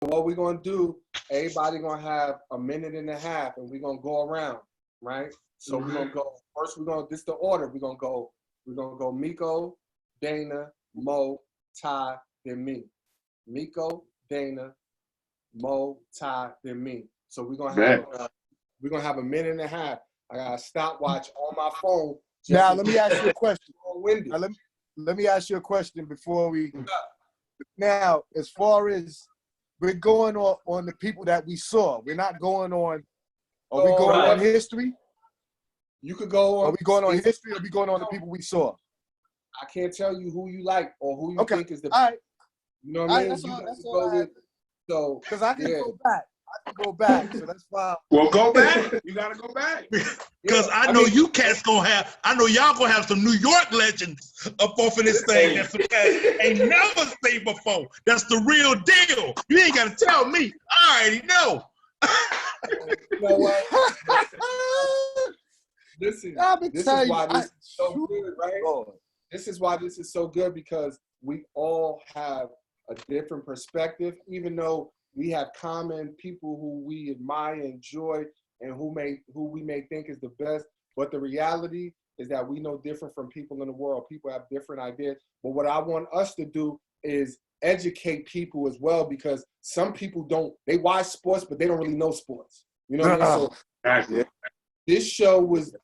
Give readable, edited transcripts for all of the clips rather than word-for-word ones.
what we're gonna do, everybody gonna have a minute and a half, and we're gonna go around, right? So we're gonna go first. This is the order. We're gonna go Miko, Dana, Mo, Ty, then me. Miko, Dana, Mo, Ty, then me. So we're gonna have a minute and a half. I got a stopwatch on my phone. Now let me ask you a question. Let me ask you a question before we. Now, as far as we're going on the people that we saw, we're not going on. Are we going on history? You could go on. Are we going on history? Or are we going on the people we saw? I can't tell you who you like or who you think is the. All right. You know what I mean? That's all. So, because I can go back. So that's fine. Well, go back. You gotta go back. Because I know you cats gonna have. I know y'all gonna have some New York legends up off of this thing that some cats ain't never seen before. That's the real deal. You ain't gotta tell me. I already know. You know what? This is why this is so good, right? This is why this is so good, because we all have a different perspective, even though we have common people who we admire, enjoy, and who we may think is the best. But the reality is that we know different from people in the world. People have different ideas. But what I want us to do is educate people as well, because some people they watch sports, but they don't really know sports. You know what I mean? So this show was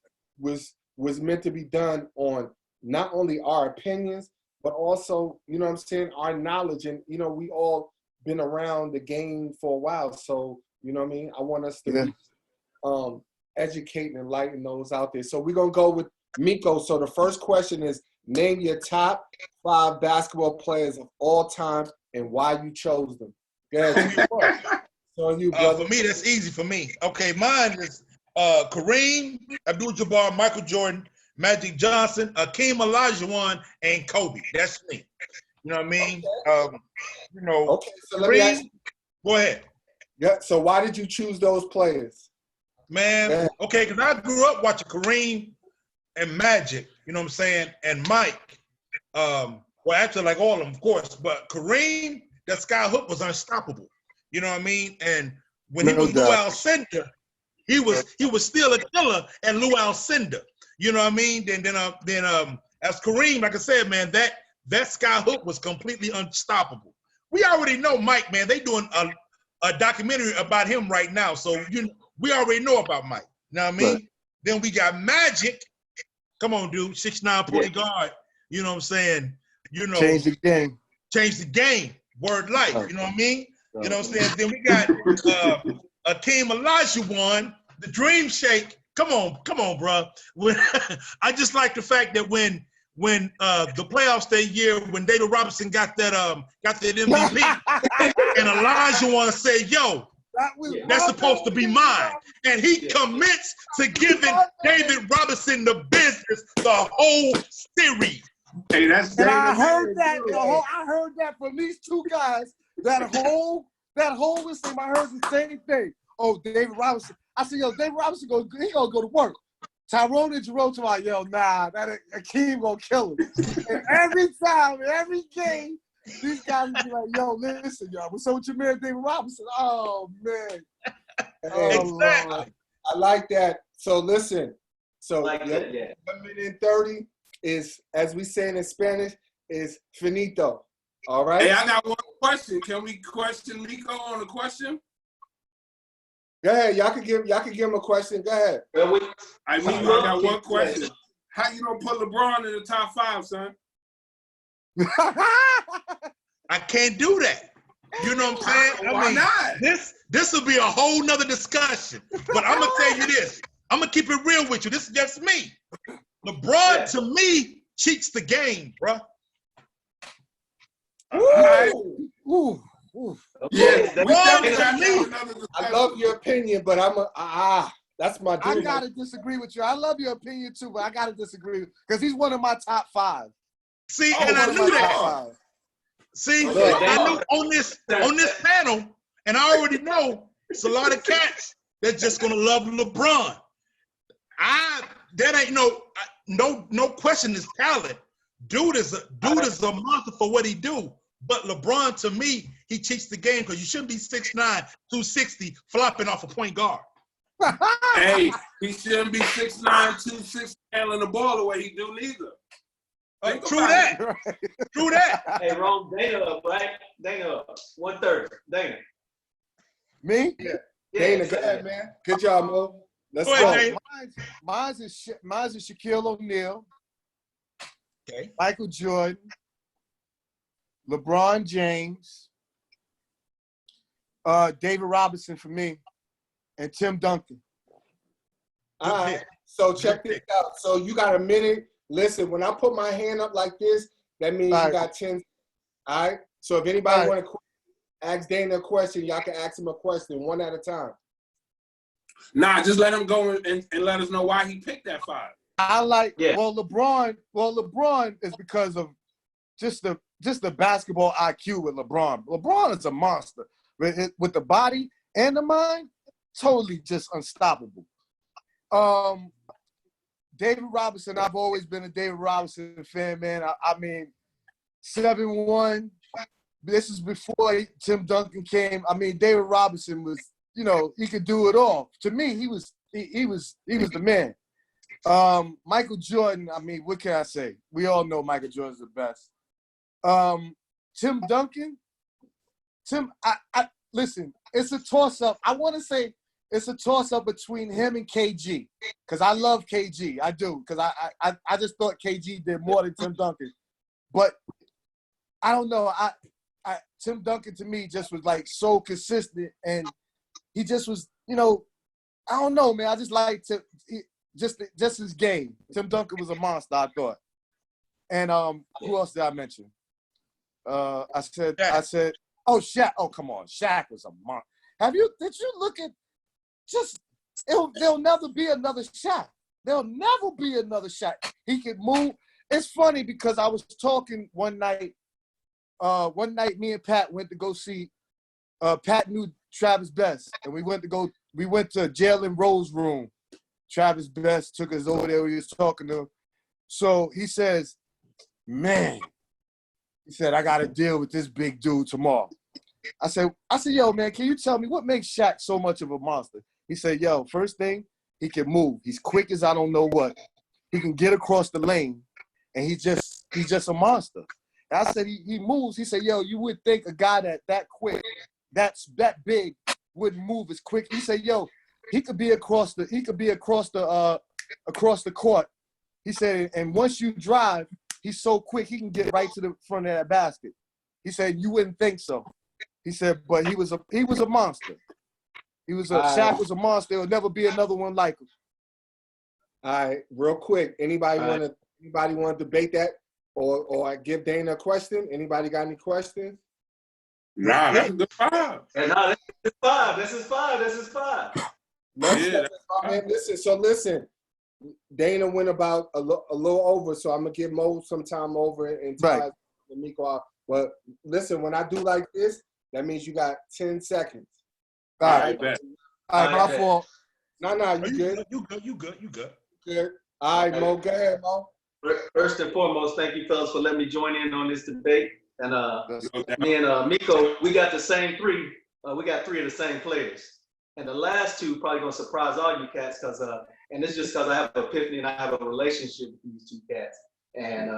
meant to be done on not only our opinions, but also, you know what I'm saying, our knowledge. And, you know, we all been around the game for a while. So, you know what I mean? I want us to educate and enlighten those out there. So we're going to go with Miko. So the first question is, name your top 5 basketball players of all time and why you chose them. Go ahead. So you, brother. For me, that's easy for me. Okay, mine is Kareem Abdul-Jabbar, Michael Jordan, Magic Johnson, Akeem Olajuwon, and Kobe. That's me. You know what I mean? Okay. You know. Okay, so let me ask you. Go ahead. Yeah. So why did you choose those players? Man, okay, because I grew up watching Kareem and Magic. You know what I'm saying? And Mike. Well, actually, like all of them, of course. But Kareem, that sky hook was unstoppable. You know what I mean? And when he was L.O.L center, he was still a killer at L.O.L center. You know what I mean? Then as Kareem, like I said, man, that sky hook was completely unstoppable. We already know Mike, man. They doing a documentary about him right now, so we already know about Mike. You know what I mean? Right. Then we got Magic. Come on, dude, 6'9" point guard. You know what I'm saying? You know, change the game. Change the game. Word life. You know what I mean? You know what I'm saying? Then we got Akeem Olajuwon, the Dream Shake. Come on, bro. I just like the fact that when the playoffs that year, when David Robinson got that MVP, and Olajuwon said, "Yo, that's supposed to be mine," and he commits to giving David Robinson the business the whole series. Hey, that's and I heard that. I heard that from these two guys. That whole thing. I heard the same thing. Oh, David Robinson. I said, yo, David Robinson he gonna go to work. Tyrone and Jerome to my, yo, nah, that Akeem gonna kill him. And every time, every game, these guys be like, yo, listen, y'all, what's up with your man David Robinson? Oh man. Exactly. I like that. So listen. So 1 minute and 30 is, as we say in Spanish, is finito. All right. Hey, I got one question. Can we question Miko on the question? Go ahead. Y'all can give him a question. Go ahead. I got one question. How you gonna put LeBron in the top 5, son? I can't do that. You know what I'm saying? Why not? This will be a whole nother discussion. But I'm gonna tell you this. I'm gonna keep it real with you. This is just me. LeBron to me cheats the game, bro. Ooh. Yeah, I love your opinion, but that's my dude. I gotta disagree with you. I love your opinion too, but I gotta disagree because he's one of my top 5. See, and I knew that. See, I knew on this panel, and I already know it's a lot of cats that's just gonna love LeBron. That ain't no question his talent. Dude is a monster for what he do. But LeBron, to me, he cheats the game because you shouldn't be 6'9", 260, flopping off a point guard. Hey, he shouldn't be 6'9", 260, handling the ball the way he do neither. True that. True that. Hey, wrong. Dana up, right? Dana up. 130. Dana. Me? Yeah. Dana, go ahead, man. Good job, Mo. Let's Go go. ahead, Dana. Mine's is Shaquille O'Neal, Okay. Michael Jordan, LeBron James, David Robinson for me, and Tim Duncan. All right. So check this out. So you got a minute. Listen, when I put my hand up like this, that means you got 10. All right. So if anybody want to ask Dana a question, y'all can ask him a question one at a time. Nah, just let him go and let us know why he picked that 5. I like LeBron is because of just the basketball IQ with LeBron. LeBron is a monster with the body and the mind, totally just unstoppable. David Robinson, I've always been a David Robinson fan, man. I mean, 7-1. This is before Tim Duncan came. I mean, David Robinson was, he could do it all. To me, he was the man. Michael Jordan, I mean, what can I say? We all know Michael Jordan's the best. Tim Duncan, listen, it's a toss-up. I want to say it's a toss-up between him and KG, because I love KG. I do, because I just thought KG did more than Tim Duncan. But I don't know. Tim Duncan, to me, just was, like, so consistent, and he just was, I don't know, man. I just like to just his game. Tim Duncan was a monster, I thought. And who else did I mention? I said, oh, Shaq. Oh, come on. Shaq was a monster. Did you look at there'll never be another Shaq. There'll never be another Shaq. He could move. It's funny because I was talking one night, me and Pat went to go see, Pat knew Travis Best, and we went to Jalen Rose room. Travis Best took us over there. We was talking to him. So he says, man, he said, I got to deal with this big dude tomorrow. I said, yo, man, can you tell me what makes Shaq so much of a monster? He said, yo, first thing, he can move. He's quick as I don't know what. He can get across the lane, and he's just a monster. And I said, he moves. He said, yo, you would think a guy that quick, that big, wouldn't move as quick. He said, yo, he could be across the court. He said, and once you drive, he's so quick he can get right to the front of that basket. He said, you wouldn't think so. He said, but he was a monster. Shaq was a monster. There will never be another one like him. All right, real quick. Anybody want to debate that, or I give Dana a question? Anybody got any questions? Nah, that's the 5. Nah, this is 5. This is 5. Listen. Dana went about a little over, so I'm gonna give Mo some time over and time to Miko out. But listen, when I do like this, that means you got 10 seconds. All right, my fault. No, you good. You good. Good. All right, Mo, go ahead, Mo. First and foremost, thank you, fellas, for letting me join in on this debate. And me and Miko, we got the same 3. We got 3 of the same players. And the last 2 probably gonna surprise all you cats, because and it's just because I have an epiphany and I have a relationship with these 2 cats. And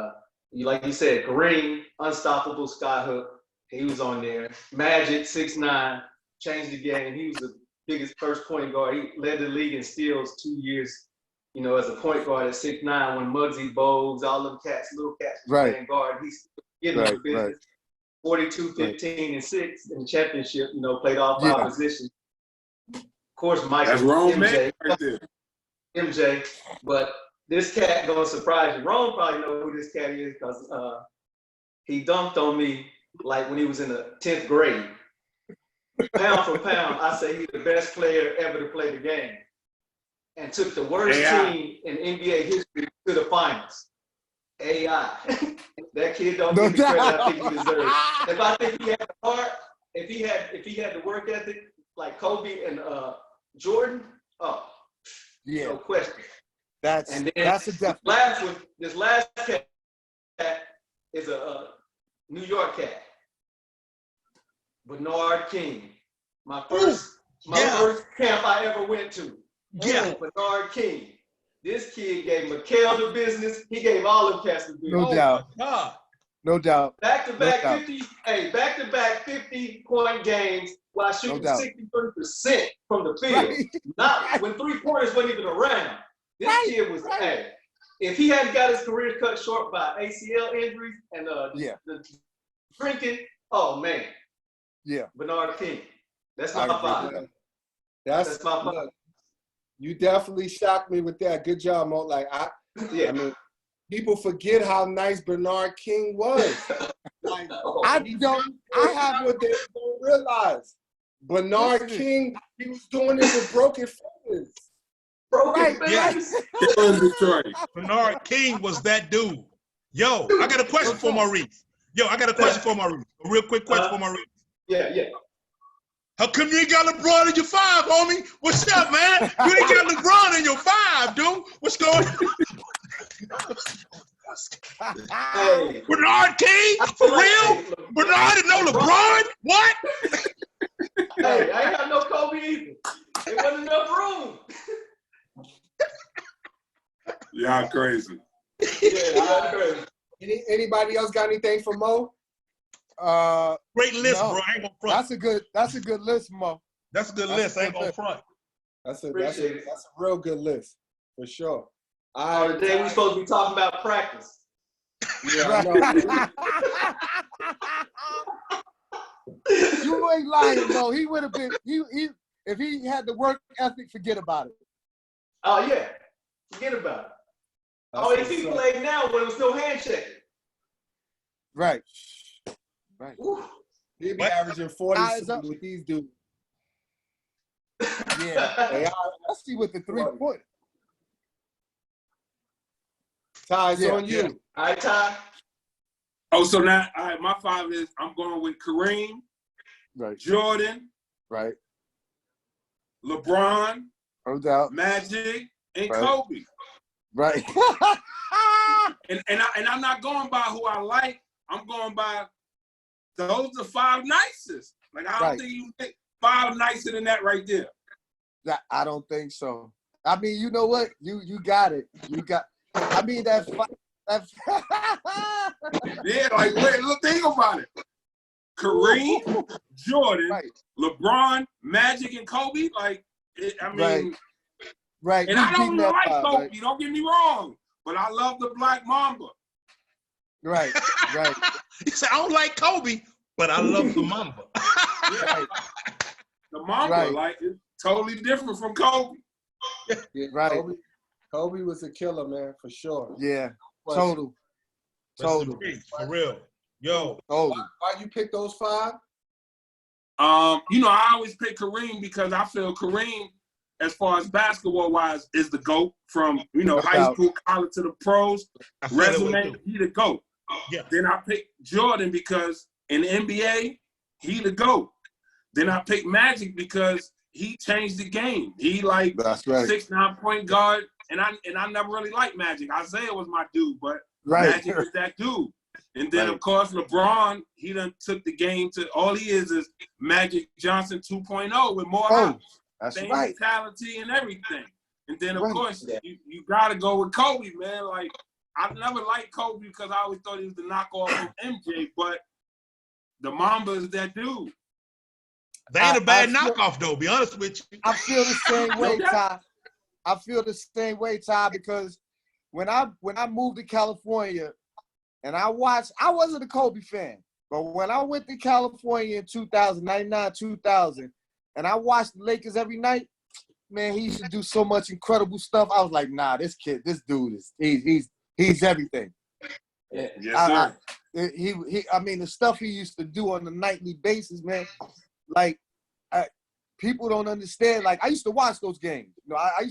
like you said, Kareem, unstoppable skyhook, he was on there. Magic, 6'9", changed the game. He was the biggest first point guard. He led the league in steals 2 years, as a point guard at 6'9", when Muggsy Bogues, all them cats, little cats, playing guard. He's getting the business. 42, 15, and 6 in the championship. Played all 5 positions. Of course, Michael. That's wrong, MJ, man. Right there. MJ, but this cat gonna surprise you. Ron probably know who this cat is because he dunked on me like when he was in the 10th grade. Pound for pound, I say he's the best player ever to play the game, and took the worst team in NBA history to the finals. AI. That kid don't get the credit I think he deserves. If I think he had the heart, if he had the work ethic like Kobe and Jordan, no question. That's a definite. This last cat is a New York cat. Bernard King. My first camp I ever went to. Yeah. Bernard King. This kid gave Mikhail the business. He gave all of cats the business. No doubt. No doubt. Back-to-back 50-point games while shooting 63% from the field. Right. Not when 3-pointers wasn't even around. This kid was, if he hadn't got his career cut short by ACL injuries and the drinking, oh man. Yeah. Bernard King. That's my father. That's my father. Look, you definitely shocked me with that. Good job, Mo. Like I mean, people forget how nice Bernard King was. Like I have what they don't realize. Bernard King, he was doing it with broken fingers. Bernard King was that dude. Yo, I got a question for Maurice. A real quick question for Maurice. Yeah. How come you ain't got LeBron in your 5, homie? What's up, man? You ain't got LeBron in your 5, dude. What's going on? Hey. Bernard King? For real? Bernard and no LeBron? What? Hey, I ain't got no Kobe either. There wasn't enough room. Y'all crazy. Yeah, crazy. Anybody else got anything for Mo? Great list, bro. I ain't gonna front. That's a good list, Mo. That's a good list. I ain't gonna front. That's a real good list for sure. Today we supposed to be talking about practice. Yeah, You ain't lying, Mo. He would have been. He if he had the work ethic, forget about it. Oh yeah, forget about it. If he played now when there was no handshaking. Right. He'd be averaging 40 with these dudes. Yeah. Especially with the 3-point. Ty, it's on you. All right, Ty. Oh, so now, all right, my 5 is I'm going with Kareem, Jordan, LeBron, no doubt, Magic, and Kobe. Right. and I'm not going by who I like. I'm going by those are 5 nicest. Like I don't think you think 5 nicer than that right there. I don't think so. I mean, you know what? You got it. I mean that. Yeah, like look, think about it. Kareem, Jordan, LeBron, Magic, and Kobe. Like, I mean, right. And I don't even like Kobe. Don't get me wrong, but I love the Black Mamba. Right. He said, I don't like Kobe, but I love the Mamba. The Mamba, like, it's totally different from Kobe. Right. Kobe was a killer, man, for sure. Yeah. Total. For real. Yo. Why you pick those 5? I always pick Kareem because I feel Kareem, as far as basketball wise, is the GOAT from high school, college to the pros. Resume, he the GOAT. Yeah. Then I pick Jordan because in the NBA, he the GOAT. Then I pick Magic because he changed the game. He 6'9" point guard, and I never really liked Magic. Isaiah was my dude, but Magic is that dude. And then of course LeBron, he done took the game to all he is Magic Johnson 2.0 with more hops. Same mentality and everything. And then of course you gotta go with Kobe, man. Like I never liked Kobe because I always thought he was the knockoff of MJ, but the Mamba is that dude. They ain't a bad knockoff though, be honest with you. I feel the same way, Ty. I feel the same way, Ty, because when I moved to California and I wasn't a Kobe fan, but when I went to California in 2000, 2000, and I watched the Lakers every night, man, he used to do so much incredible stuff. I was like, nah, this dude he's everything. Yes, sir. I mean, the stuff he used to do on a nightly basis, man, like people don't understand. Like I used to watch those games. I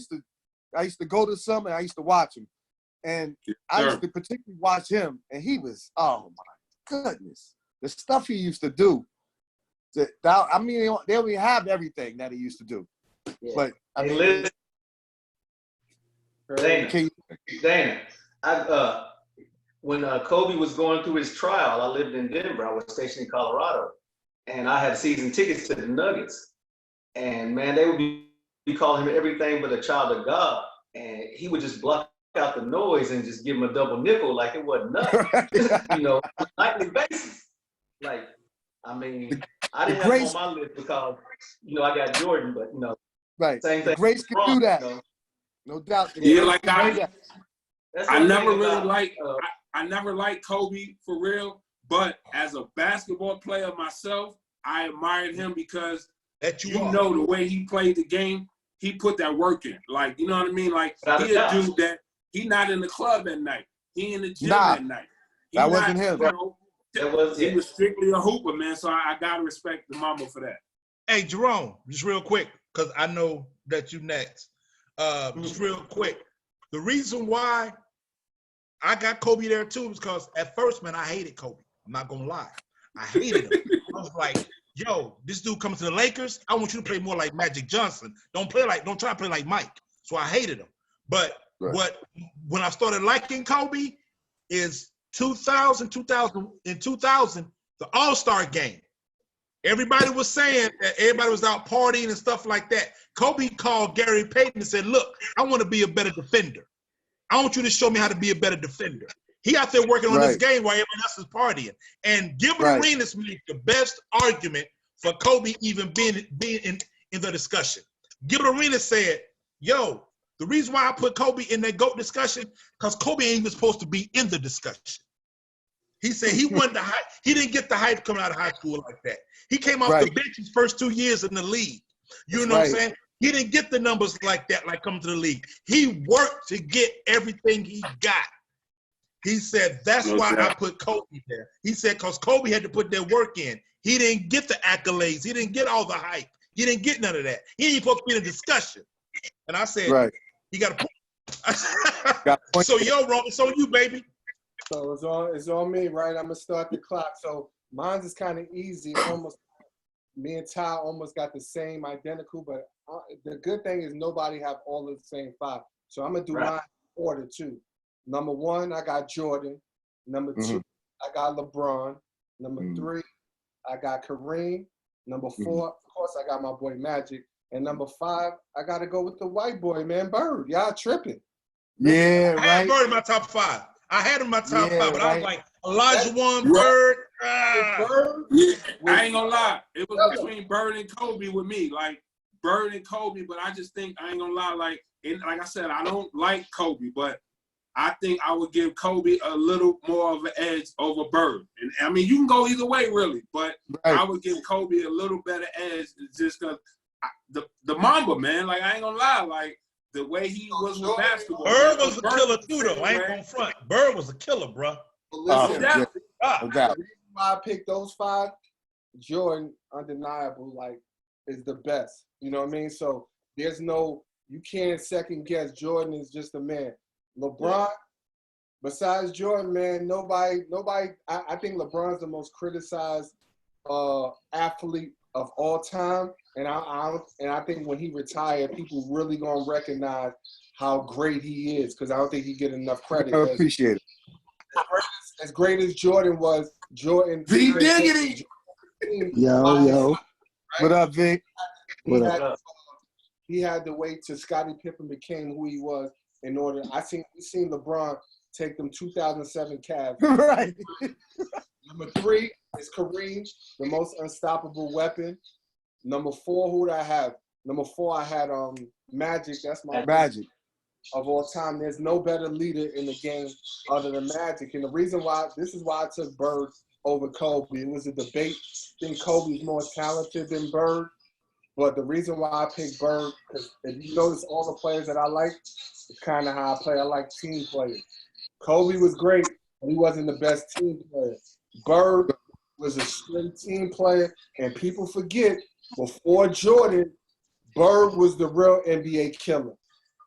used to go to some and I used to watch them. And I used to particularly watch him, and he was, oh my goodness, the stuff he used to do. I mean, they don't even have everything that he used to do. Yeah. But I mean, Dana, when Kobe was going through his trial, I lived in Denver. I was stationed in Colorado, and I had season tickets to the Nuggets. And man, they would be calling him everything but a child of God. And he would just block out the noise and just give him a double nickel like it wasn't nothing. You know, on a nightly basis. Like, I mean, I didn't have him on my list because, you know, I got Jordan, but, you know, right. Same thing. Grace can do that. You know? No doubt. Yeah, like I never really about, I never liked Kobe for real, but as a basketball player myself, I admired him because you know the way he played the game, he put that work in. Like, you know what I mean? Like, he a dude that he not in the club at night. He in the gym at night. That wasn't him. You know, he was strictly a hooper, man. So I gotta respect the mama for that. Hey, Jerome, just real quick, because I know that you next. Just real quick. The reason why I got Kobe there too is because at first, man, I hated Kobe. I'm not gonna lie. I hated him. I was like, yo, this dude comes to the Lakers. I want you to play more like Magic Johnson. Don't try to play like Mike. So I hated him. But when I started liking Kobe is 2000, the All-Star game. Everybody was saying that everybody was out partying and stuff like that. Kobe called Gary Payton and said, look, I want to be a better defender. I want you to show me how to be a better defender. He out there working on this game while everyone else is partying. And Gilbert Arenas made the best argument for Kobe even being in the discussion. Gilbert Arenas said, yo, the reason why I put Kobe in that GOAT discussion, because Kobe ain't even supposed to be in the discussion. He said he wanted the hype. He didn't get the hype coming out of high school like that. He came off the bench his first 2 years in the league. You know what I'm saying? He didn't get the numbers like that, like coming to the league. He worked to get everything he got. He said, that's why I put Kobe there. He said, because Kobe had to put their work in. He didn't get the accolades. He didn't get all the hype. He didn't get none of that. He ain't supposed to be in a discussion. And I said, you got to point. So, yo, Ron, it's on you, baby. So it's on me, right? I'm going to start the clock. So mine's is kind of easy. Almost, me and Ty almost got the same identical, but the good thing is nobody have all of the same 5. So I'm going to do mine in order too. Number 1, I got Jordan. Number 2, I got LeBron. Number 3, I got Kareem. Number 4, of course, I got my boy Magic. And number 5, I got to go with the white boy, man, Bird. Y'all tripping. Yeah, I had Bird in my top 5. I had him in my top 5, but I was like, Elijah Bird. Bird. I ain't gonna lie. It was between Bird and Kobe with me. Like, Bird and Kobe, but I just think, I ain't gonna lie, like I said, I don't like Kobe, but I think I would give Kobe a little more of an edge over Bird. And I mean, you can go either way, really, but I would give Kobe a little better edge just because the Mamba, man, like, I ain't gonna lie, like, the way he was with basketball. Bird was a killer too, though. I ain't gonna front. Bird was a killer, bro. Listen, no doubt. The reason why I picked those 5, Jordan, undeniable, like, is the best. You know what I mean? So there's no, you can't second guess. Jordan is just a man. LeBron, besides Jordan, man, nobody. I think LeBron's the most criticized athlete of all time, and I think when he retired, people really gonna recognize how great he is because I don't think he get enough credit. I appreciate it. As great as Jordan was, Jordan. V Diggity. Yo. Right? What up, Vic? He had to wait till Scottie Pippen became who he was. In order, we seen LeBron take them 2007 Cavs. Right. Number 3 is Kareem, the most unstoppable weapon. Number 4, who did I have? Number 4, I had Magic. That's my Magic of all time. There's no better leader in the game other than Magic. And the reason why, this is why I took Bird over Kobe. It was a debate. I think Kobe's more talented than Bird. But the reason why I picked Bird, because if you notice all the players that I like, it's kind of how I play. I like team players. Kobe was great, but he wasn't the best team player. Bird was a straight team player, and people forget, before Jordan, Bird was the real NBA killer.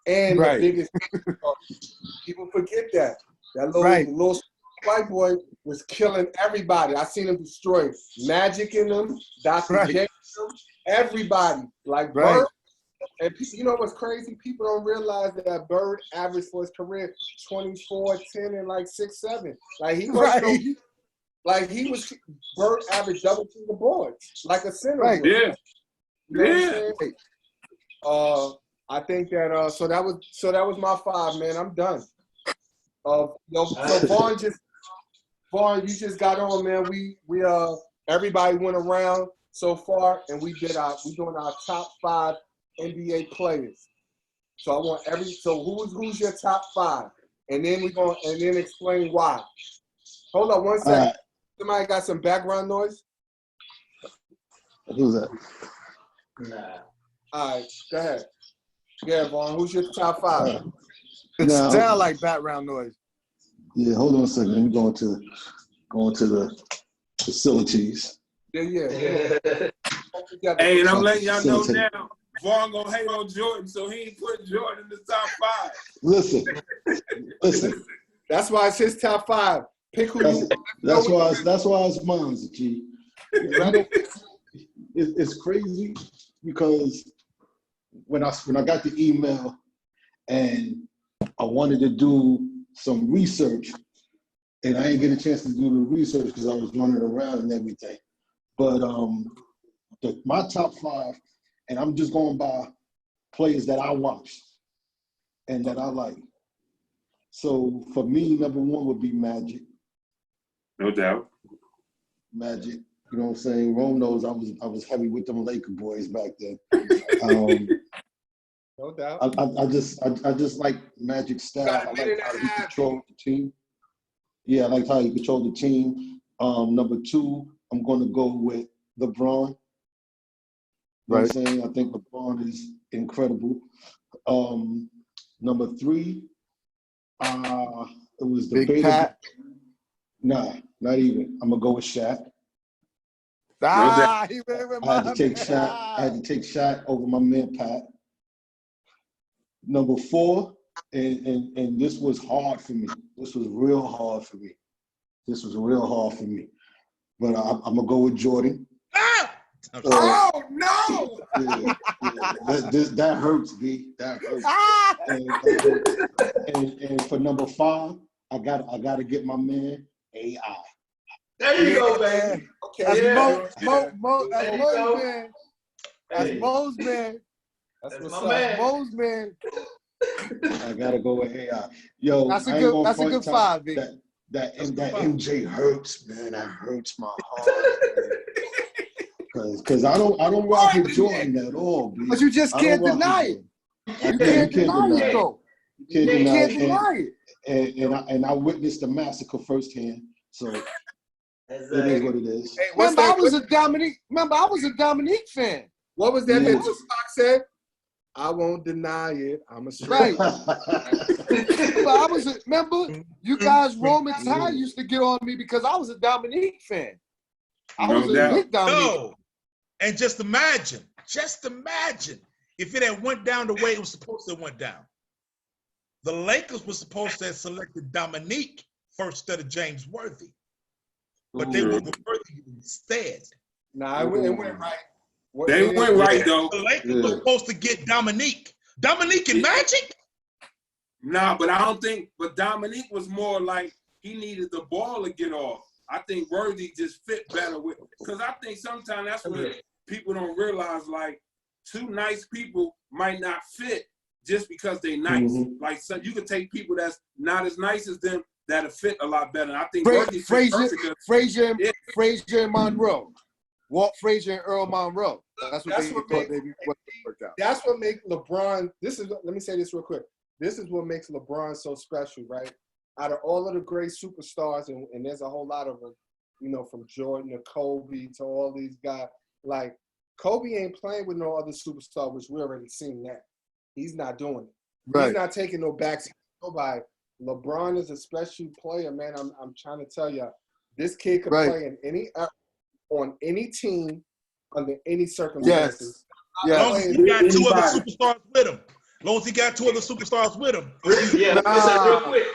And the biggest people forget that. That little white boy was killing everybody. I seen him destroy Magic in them, Dr. J, everybody. Like Bird. And people, you know what's crazy? People don't realize that Bird averaged for his career 24, 10, and like 6, 7. Like he wasn't Like he was, Bird averaged double-figure boards, like a center. Right. Yeah. You know what I think that so that was my 5, man. I'm done. So Vaughn, you just got on, man. We everybody went around so far, and we doing our top 5 NBA players. So I want who's your top 5, and then explain why. Hold on 1 second. Somebody got some background noise? Who's that? Nah. All right, go ahead. Yeah, Vaughn, who's your top 5? It sounds like background noise. Yeah, hold on a second. Let me go into the facilities. Yeah. Hey, and I'm letting y'all know now, Vaughn gonna hate on Jordan, so he ain't put Jordan in the top 5. Listen. That's why it's his top 5. Pick who you want. That's why it's mine, G. It's crazy because when I got the email and I wanted to do some research, and I didn't get a chance to do the research because I was running around and everything. But my top 5, and I'm just going by players that I watched and that I like. So for me, number 1 would be Magic. No doubt. Magic, you know what I'm saying? Rome knows I was heavy with them Laker boys back then. No doubt. I just like Magic's style. I like how he controlled the team. Yeah, I like how he controlled the team. Number 2, I'm going to go with LeBron. You know what I'm saying? I think LeBron is incredible. Number 3, it was the Big Pat. Nah, not even. I'm gonna go with Shaq. He went with I had to take Shaq. I had to take Shaq over my man Pat. Number 4, and this was hard for me. This was real hard for me. But I'm gonna go with Jordan. Oh no! Yeah. That hurts, B. That hurts. And for number 5, I gotta get my man AI. There you go, baby. Okay. That's Yeah. Mo's man. That's my man. Mo's man. I gotta go with AI. Yo, That's a good 5, B. That MJ hurts, man. That hurts my heart. Because I don't rock with Jordan at all, B. But you just can't deny it. You can't deny it, though. You can't deny it. And I witnessed the massacre firsthand, so it is what it is. Hey, remember, I was a Dominique fan. What was that Tupac said? I won't deny it. I'm a straight. Right. Remember, you guys, Roman Ty used to get on me because I was a Dominique fan. I was a big Dominique. No. And just imagine if it had went down the way it was supposed to have went down. The Lakers were supposed to have selected Dominique first instead of James Worthy. But they went with Worthy instead. Nah, it went right. They went right, though. The Lakers were supposed to get Dominique. Dominique and Magic? Nah, but I don't think, but Dominique was more like he needed the ball to get off. I think Worthy just fit better with, because I think sometimes that's what people don't realize, like, 2 nice people might not fit just because they nice. Like, so you can take people that's not as nice as them that'll fit a lot better. And I think Frazier and Monroe. Walt Frazier and Earl Monroe. That's what worked out. That's what makes LeBron. Let me say this real quick. This is what makes LeBron so special, right? Out of all of the great superstars, and there's a whole lot of them, you know, from Jordan to Kobe to all these guys. Like, Kobe ain't playing with no other superstar, which we already seen that. He's not doing it. Right. He's not taking no backseat. Nobody. LeBron is a special player, man. I'm trying to tell you, this kid could play in on any team under any circumstances. Yes. As long as he got 2 other superstars with him. As long as he got 2 other superstars with him. Yeah, real quick.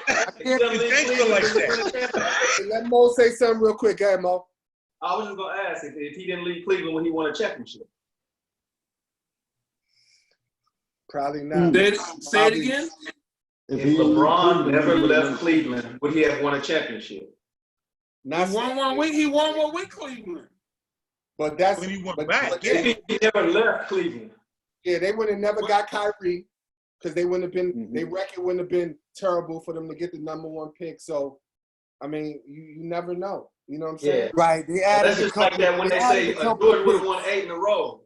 Let Mo say something real quick. Go ahead, Mo. I was just going to ask if he didn't leave Cleveland when he won a championship. Probably not. Say it again. If LeBron never left Cleveland, would he have won a championship? Not he won 1 week. He won 1 week Cleveland. But that's when he went back. He never left Cleveland. Yeah, they would have never got Kyrie because they wouldn't have been. Their record wouldn't have been terrible for them to get the #1 pick. So, I mean, you never know. You know what I'm saying? Yeah. Right. They added that's just like that when they say Jordan would have won 8 in a row.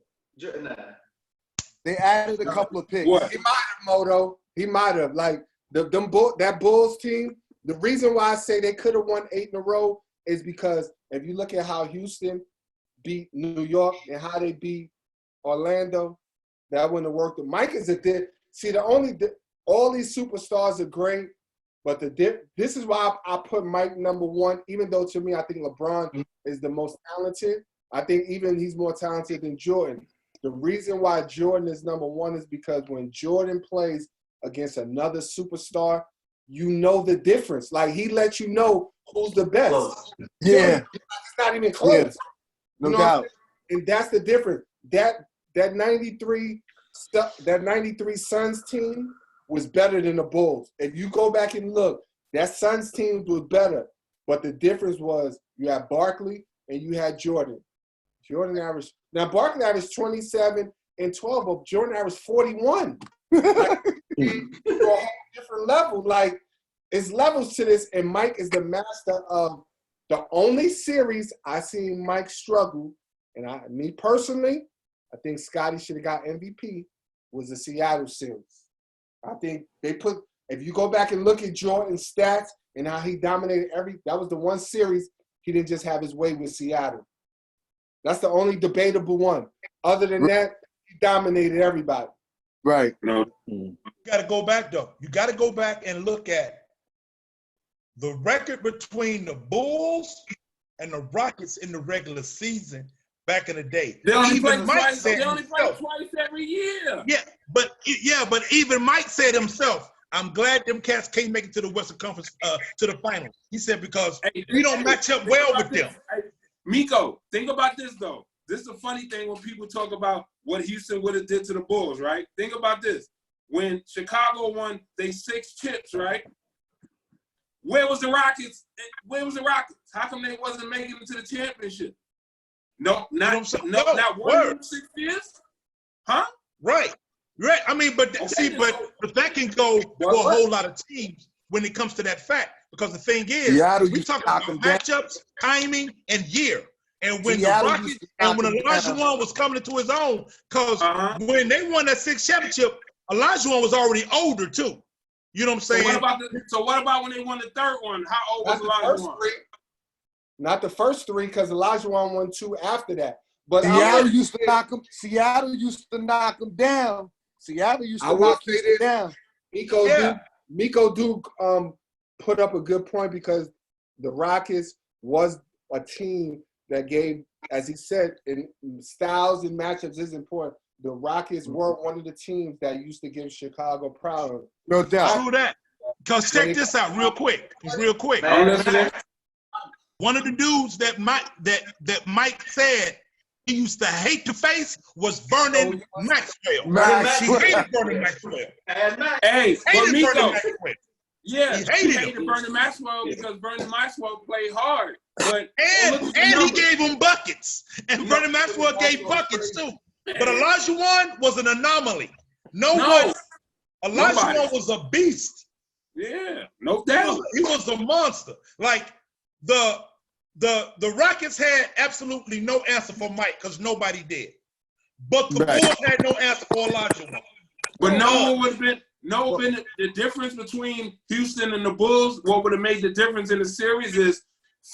They added a couple of picks. What? He might have, Moto. He might have. Like that Bulls team. The reason why I say they could have won 8 in a row is because if you look at how Houston beat New York and how they beat Orlando, that wouldn't have worked. Mike is see all these superstars are great, but this is why I put Mike #1. Even though to me I think LeBron is the most talented. I think even he's more talented than Jordan. The reason why Jordan is #1 is because when Jordan plays against another superstar, you know the difference. Like he lets you know who's the best. Yeah, it's not even close. Yeah. No doubt. And that's the difference. That 93 Suns team was better than the Bulls. If you go back and look, that Suns team was better. But the difference was you had Barkley and you had Jordan. Jordan averaged Barkley averaged 27 and 12, but Jordan averaged 41. Like, a whole different level. Like it's levels to this, and Mike is the master of the only series I seen Mike struggle, and me personally, I think Scotty should have got MVP, was the Seattle series. I think if you go back and look at Jordan's stats and how he dominated that was the one series he didn't just have his way with Seattle. That's the only debatable one. Other than that, he dominated everybody. Right. No. You got to go back, though. You got to go back and look at the record between the Bulls and the Rockets in the regular season back in the day. They only play twice every year. Yeah, but even Mike said himself, I'm glad them cats can't make it to the Western Conference to the finals. He said because we don't match up well with them. Hey, Miko, think about this though. This is a funny thing when people talk about what Houston would have did to the Bulls, right? Think about this. When Chicago won they 6 chips, right? Where was the Rockets? How come they wasn't making it to the championship? Not one of 6 years? Huh? Right. I mean, but that can go for a whole lot of teams when it comes to that fact. Because the thing is, we talk about matchups, timing, and year. And when the Rockets and when Olajuwon was coming into his own, because when they won that 6th championship, Olajuwon was already older too. You know what I'm saying? So what about when they won the 3rd one? How old was Olajuwon? Not the first 3, because Olajuwon won 2 after that. But Seattle used to knock him down. Miko do put up a good point because the Rockets was a team that gave, as he said, in styles and matchups is important. The Rockets were one of the teams that used to give Chicago problems. No doubt. True that. Because check this out real quick. One of the dudes that Mike said he used to hate to face was Vernon Maxwell. He hated Vernon Maxwell. Hey, hated Vernon Maxwell. Yeah, he hated Vernon Maxwell because Vernon Maxwell played hard. But and he gave him buckets. And Vernon Maxwell gave buckets too. But Olajuwon was an anomaly. Olajuwon was a beast. Yeah, no doubt. He was a monster. Like the Rockets had absolutely no answer for Mike because nobody did. But the Bulls had no answer for Olajuwon. But no one would have been the difference between Houston and the Bulls. What would have made the difference in the series is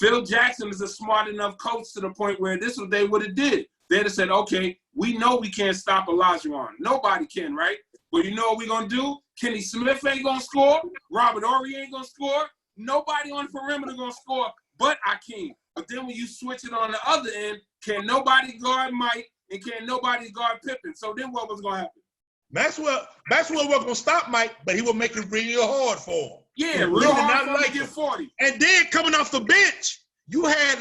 Phil Jackson is a smart enough coach to the point where this is what they would have did. They'd have said, okay, we know we can't stop Olajuwon. Nobody can, right? But you know what we're going to do? Kenny Smith ain't going to score. Robert Horry ain't going to score. Nobody on the perimeter going to score but Akeem. But then when you switch it on the other end, can nobody guard Mike and can nobody guard Pippen? So then what was going to happen? Maxwell wasn't going to stop Mike, but he would make it real hard for him. Yeah, real hard for him to get 40. And then coming off the bench, you had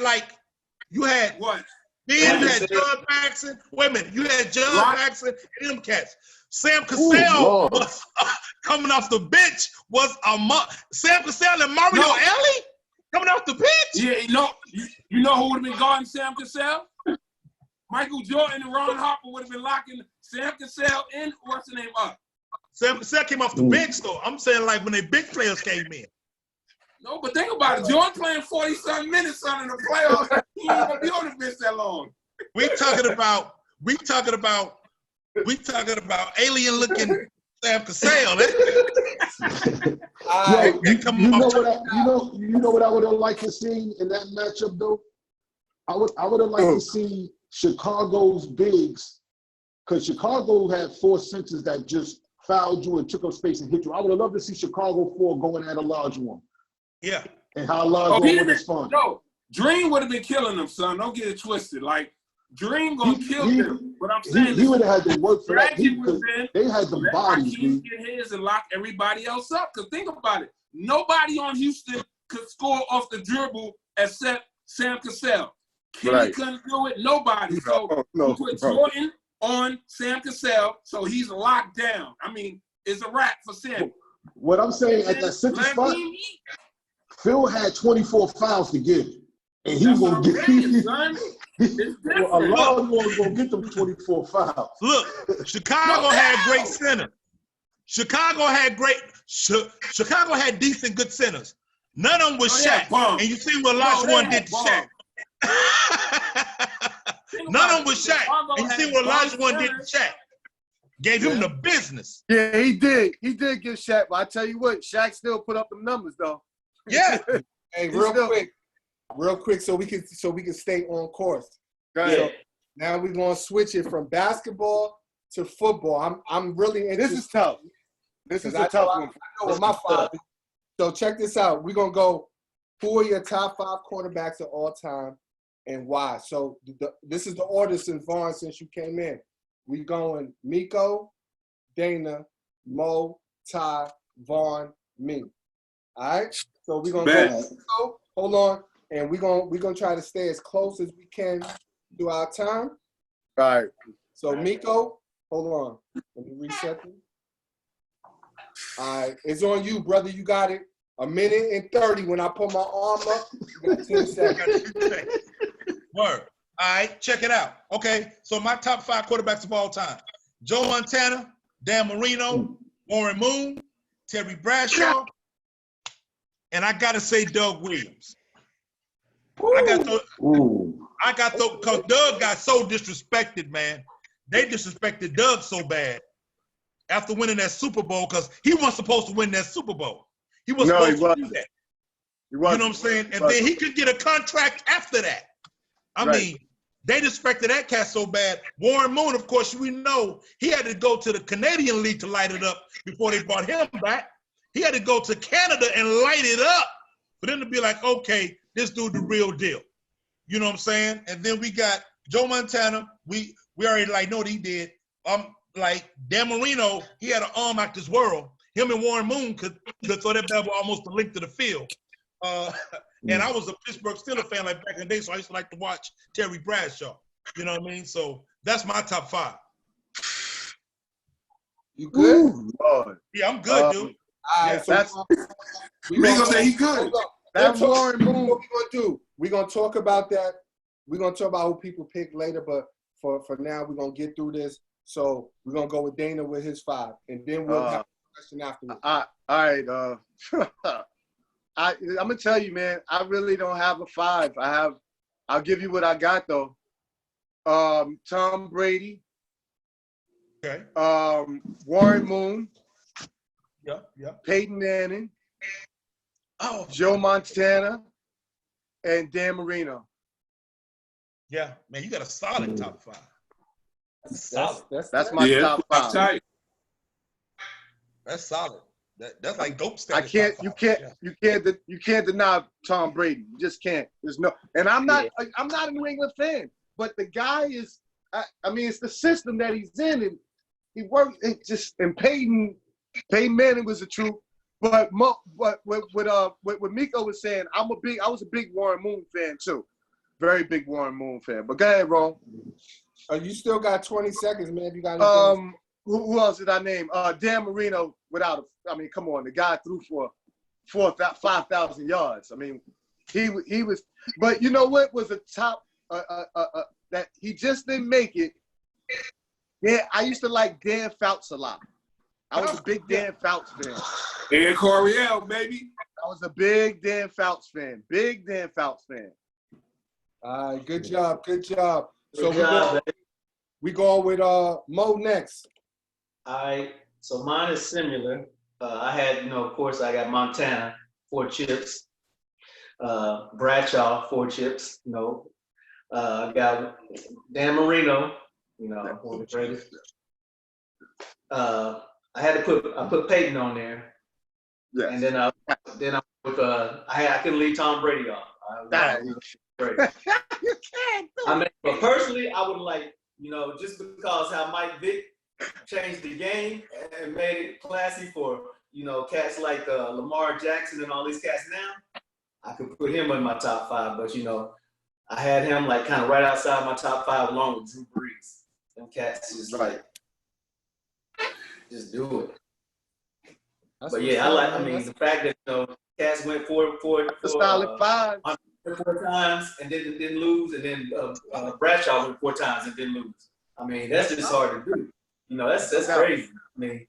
what? Then you had John Paxson. Wait a minute. You had John Paxson and them cats. Sam Cassell was coming off the bench was Sam Cassell and Mario Elie? coming off the bench. Yeah, you know who would have been guarding Sam Cassell? Michael Jordan and Ron Harper would have been locking Sam Cassell in. What's the name up? Sam Cassell came off the bench, though. I'm saying like when they big players came in. No, but think about it. Jordan playing 40-something minutes in the playoffs. He ain't gonna be on the bench that long. We talking about alien-looking Sam Cassell. You know what I would have liked to see in that matchup though? I would have liked to see Chicago's bigs, because Chicago had 4 centers that just fouled you and took up space and hit you. I would have loved to see Chicago 4 going at a large one. Yeah. And how large one was fun. No, Dream would have been killing them, son. Don't get it twisted. Like, Dream gonna kill them. But I'm saying he would have had to work for that because they had the bodies, dude. Get his and lock everybody else up. Because think about it. Nobody on Houston could score off the dribble except Sam Cassell. Kenny couldn't do it. Nobody. So you put Jordan on Sam Cassell, so he's locked down. I mean, it's a wrap for Sam. What I'm saying, at that center spot, Phil had 24 fouls to give. And he was going to get a lot of them was going to get them 24 fouls. Look, Chicago had great centers. Chicago had decent, good centers. None of them was Shaq. And you see what Olajuwon did to Shaq. None of them was Shaq. And you see what Olajuwon did to Shaq. Gave him the business. Yeah, he did. He did give Shaq, but I tell you what, Shaq still put up the numbers though. Yeah. Hey, real quick, so we can stay on course. Right. So now we're gonna switch it from basketball to football. I'm really interested. This is tough. This is a tough one. I know what my 5 is. So check this out. We're gonna go. Who are your top 5 quarterbacks of all time, and why? So this is the order since Vaughn, since you came in. We going Miko, Dana, Mo, Ty, Vaughn, me. All right. So we're gonna go. Miko, hold on, and we're gonna try to stay as close as we can through our time. All right. So Miko, hold on. Let me reset them. All right, it's on you, brother. You got it. 1:30. When I put my arm up, you got 10 seconds. Word. All right, check it out. Okay, so my top 5 quarterbacks of all time: Joe Montana, Dan Marino, Warren Moon, Terry Bradshaw, and I gotta say Doug Williams. I got to, because Doug got so disrespected, man. They disrespected Doug so bad after winning that Super Bowl, because he wasn't supposed to win that Super Bowl. He wasn't supposed to do that. You know what I'm saying? And then he could get a contract after that. I mean, they disrespected that cat so bad. Warren Moon, of course, we know he had to go to the Canadian League to light it up before they brought him back. He had to go to Canada and light it up for them to be like, okay, this dude the real deal. You know what I'm saying? And then we got Joe Montana. We already know what he did. Like Dan Marino, he had an arm out this world. Him and Warren Moon could throw that ball almost the length of the field. And I was a Pittsburgh Steelers fan like back in the day, so I used to like to watch Terry Bradshaw. You know what I mean? So that's my top 5. You good? Lord. Yeah, I'm good, dude. All right, so we gonna say he good. That's Warren Moon. What we gonna do? We're gonna talk about that. We're gonna talk about who people pick later, but for now, we're gonna get through this. So we're gonna go with Dana with his 5, and then we'll have a question afterwards. All right. I'm gonna tell you, man. I really don't have a 5. I'll give you what I got though. Tom Brady. Okay. Warren Moon. Yeah. Peyton Manning. Joe Montana, and Dan Marino. Yeah, man, you got a solid top 5. That's my top 5. Tight. That's solid. That's like dope status. You can't deny Tom Brady. You just can't. There's no. And I'm not a New England fan, but the guy is. I mean, it's the system that he's in, and he worked. And Peyton Manning was the truth. But what Miko was saying, I was a big Warren Moon fan too, very big Warren Moon fan. But go ahead, Ron. You still got 20 seconds, man. If you got anything. Who else did I name? Dan Marino. Come on, the guy threw for 5,000 yards. I mean, He was, but you know what was a top that he just didn't make it. Yeah, I used to like Dan Fouts a lot. I was a big Dan Fouts fan. And Coryell, baby. I was a big Dan Fouts fan. Big Dan Fouts fan. All right, good job, good job. So we go with Mo next. All right, so mine is similar. I had, of course, I got Montana, 4 chips. Bradshaw, 4 chips. Got Dan Marino, one of the greatest. I put Peyton on there. Yes. And then I with I couldn't leave Tom Brady off. You can't. But personally, I would like, just because how Mike Vick changed the game and made it classy for, cats like Lamar Jackson and all these cats now, I could put him in my top 5. But, I had him like kind of right outside my top 5 along with Drew Brees. Them cats just just do it. But yeah, the fact that, cats went for solid 5. 4 times and didn't lose, and then Bradshaw went 4 times and didn't lose. That's just hard to do. That's crazy. When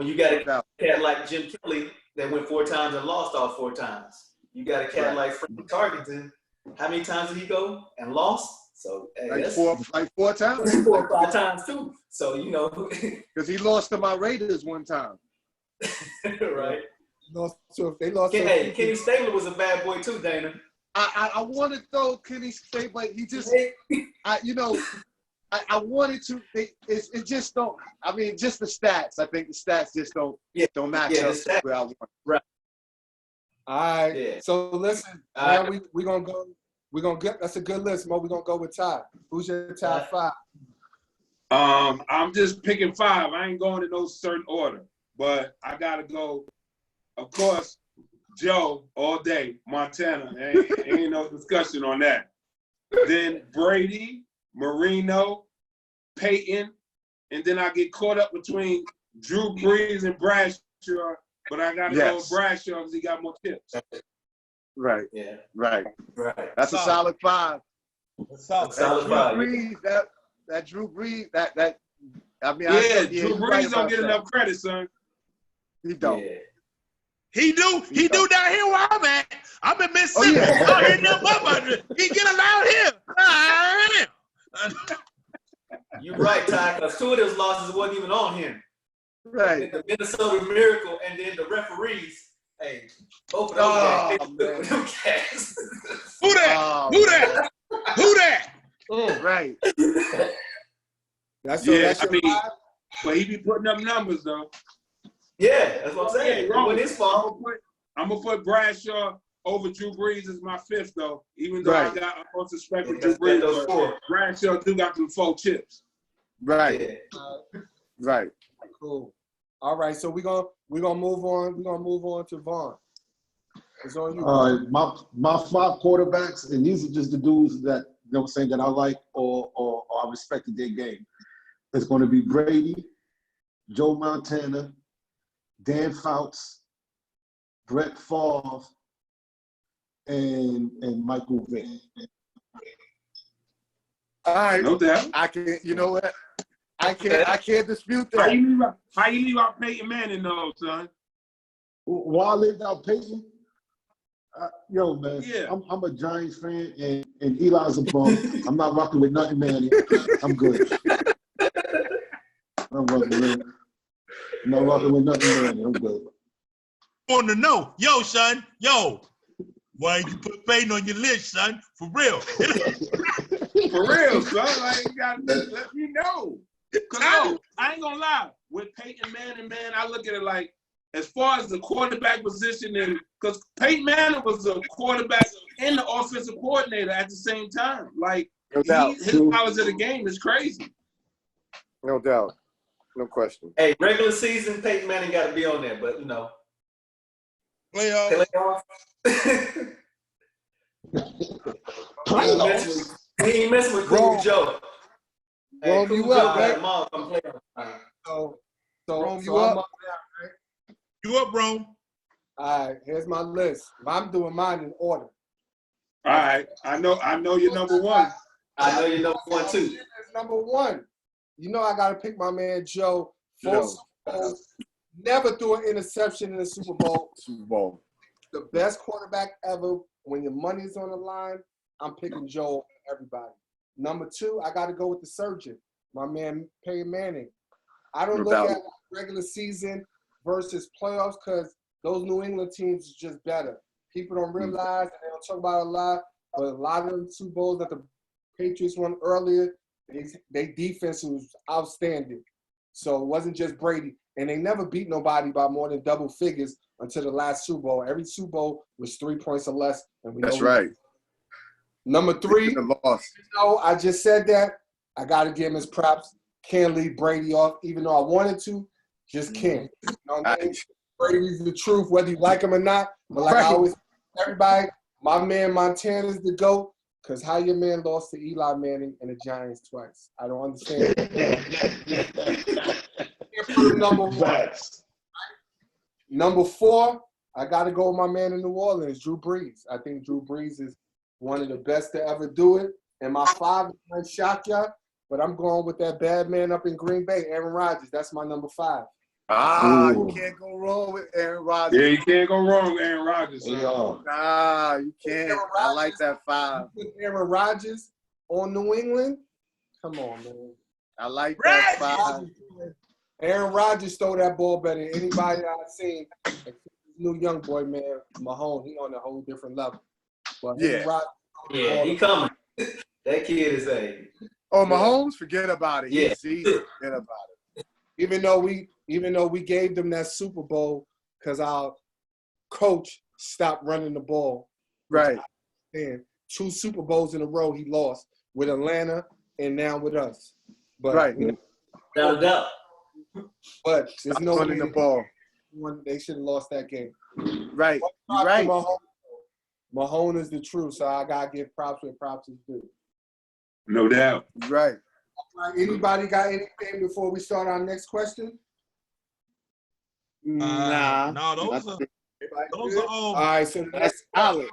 you got a cat like Jim Kelly that went 4 times and lost all 4 times, you got a cat like Frank Tarkenton. How many times did he go and lost? So like 4 times, 4 or 5 times too. So because he lost to my Raiders one time. Right. They lost. Kenny Stabler was a bad boy too, Dana. I wanted to throw Kenny Stabler, but he just, I wanted to. It just don't. Just the stats. I think the stats just don't match up where I want. Right. All right. Yeah. So listen, now we're gonna go. We're gonna get. That's a good list, Mo. We're gonna go with Ty. Who's your top 5? I'm just picking 5. I ain't going in no certain order, but I gotta go. Of course, Joe all day. Montana. Ain't no discussion on that. Then Brady, Marino, Peyton, and then I get caught up between Drew Brees and Bradshaw, but I gotta go with Bradshaw because he got more tips. Right. Yeah. Right. That's a solid 5. Solid 5. Brees, that Drew Brees, Drew Brees don't get enough credit, son. He don't. Yeah. He do down here where I'm at. I'm in Mississippi. I'm hitting him up. He get him out here. You're right, Ty, because 2 of those losses wasn't even on him. Right. The Minnesota Miracle and then the referees. Hey, both of those guys. Who that? Who that? Right. That's but he be putting up numbers though. Yeah, that's what I'm saying. When his fault. I'm gonna put Bradshaw over Drew Brees as my 5th though. Even though I don't suspect with Drew Brees, Bradshaw do got them 4 chips. Right. Right. Cool. All right, so we're gonna move on. We're gonna move on to Vaughn. It's on you. All right, my 5 quarterbacks, and these are just the dudes that saying that I like or I respected their game. It's going to be Brady, Joe Montana, Dan Fouts, Brett Favre, and Michael Vick. All right, no doubt. I can. You know what? I can't dispute that. How you leave out Peyton Manning though, son? Why I lived out Peyton? Yo, man, yeah. I'm a Giants fan, and Eli's a bum. I'm not rocking with nothing, Manning. I'm good. I'm not rocking with nothing, Manning. I'm good. Want to know, yo, son, why you put Peyton on your list, son? For real. For real, son. Like, you gotta let me know. Cause I ain't gonna lie. With Peyton Manning, man, I look at it like, as far as the quarterback position, and because Peyton Manning was a quarterback and the offensive coordinator at the same time. Like, his knowledge of the game is crazy. No doubt. No question. Hey, regular season, Peyton Manning got to be on there, but playoffs. He ain't messing with Cool Joe. Hey, Cool you Joe up, got right? him all come play on. So you up? You up, Rome? All right, here's my list. I'm doing mine in order. All right. I know you're number one. I know you're number one too. Number one. You know I gotta pick my man Joe. Never threw an interception in the Super Bowl. The best quarterback ever. When your money's on the line, I'm picking Joe over everybody. Number two, I gotta go with the surgeon, my man Peyton Manning. I don't look at regular season versus playoffs because those New England teams is just better. People don't realize, and they don't talk about it a lot, but a lot of the Super Bowls that the Patriots won earlier, their defense was outstanding. So it wasn't just Brady. And they never beat nobody by more than double figures until the last Super Bowl. Every Super Bowl was 3 points or less. And That's right. Number three, I just said that. I got to give him his props. Can't leave Brady off, even though I wanted to. Just can't. You know what I mean? Brady's the truth, whether you like him or not. But like I always tell everybody, my man Montana's the GOAT. Because how your man lost to Eli Manning and the Giants twice. I don't understand. Number one. Number four, I got to go with my man in New Orleans, Drew Brees. I think Drew Brees is one of the best to ever do it. And my five might shock y'all, but I'm going with that bad man up in Green Bay, Aaron Rodgers. That's my number five. You can't go wrong with Aaron Rodgers. Yeah, you can't go wrong with Aaron Rodgers. Nah, you can't. I like that five. With Aaron Rodgers on New England? Come on, man. I like that five. Aaron Rodgers throw that ball better than anybody I've seen. New young boy, man, Mahomes, he on a whole different level. But he coming. That kid is a. Oh, Mahomes, forget about it. Yeah, forget about it. Even though we gave them that Super Bowl because our coach stopped running the ball. Right. And 2 Super Bowls in a row he lost with Atlanta and now with us. But right. No doubt. But there's no running the ball. They should have lost that game. Right. Right. Mahomes is the truth, so I gotta give props where props is due. No doubt. Right. Anybody got anything before we start our next question? Nah. No, those are all right. So that's solid.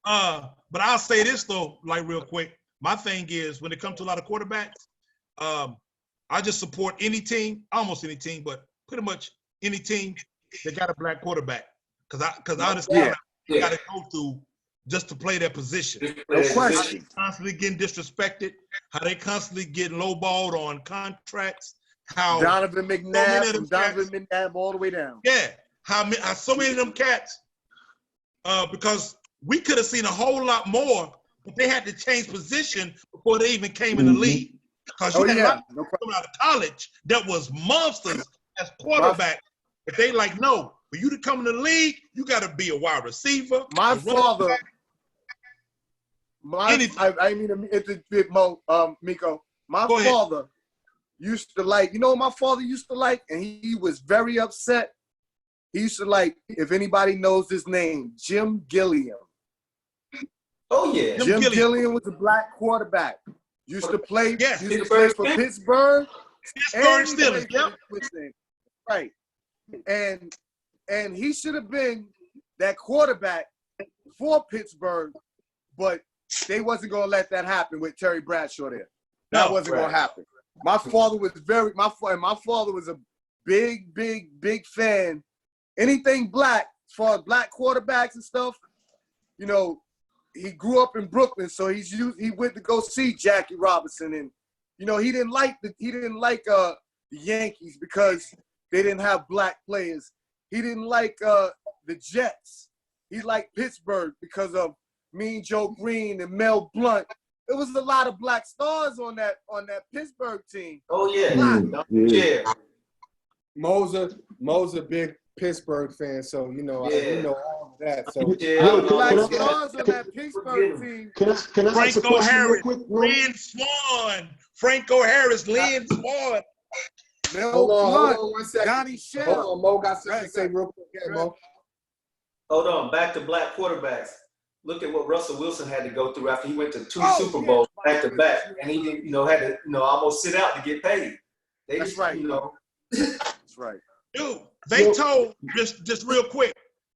But I'll say this though, like real quick. My thing is when it comes to a lot of quarterbacks, I just support any team, almost any team, but pretty much any team that got a black quarterback. Because I understand what you got to go through just to play their position. No question. How they constantly getting disrespected, how they constantly getting lowballed on contracts, how Donovan McNabb all the way down. Yeah, how so many of them cats, because we could have seen a whole lot more, but they had to change position before they even came in the league. Because you had a lot of people coming out of college that was monsters as quarterback, but they like, no, for you to come in the league, you got to be a wide receiver. My father, I mean to interject, Miko. My father used to like, you know what my father used to like? And he was very upset. He used to like, if anybody knows his name, Jim Gilliam. Oh, yeah. Jim Gilliam was a black quarterback. Used to play for Pittsburgh. Pittsburgh Steelers, right. And he should have been that quarterback for Pittsburgh, but they wasn't gonna let that happen with Terry Bradshaw there. That wasn't gonna happen. My father was a big fan. Anything black, as far as black quarterbacks and stuff, you know, he grew up in Brooklyn, so he went to go see Jackie Robinson, and you know he didn't like the Yankees because they didn't have black players. He didn't like the Jets. He liked Pittsburgh because of Mean Joe Green and Mel Blount. There was a lot of black stars on that Pittsburgh team. Oh yeah. Mo's a big Pittsburgh fan, so you know all of that. So black stars on that Pittsburgh team. Can I ask a Franco question Harris, real quick, Lynn Swan, Franco Harris, Lynn Swan. Hold on 1 second. Donnie Shell. Hold on, Mo got something to say real quick. Yeah, Mo. Hold on, back to black quarterbacks. Look at what Russell Wilson had to go through after he went to 2 Super Bowls back to back, and he didn't, had to, almost sit out to get paid. That's right. That's right. Dude, they told just real quick.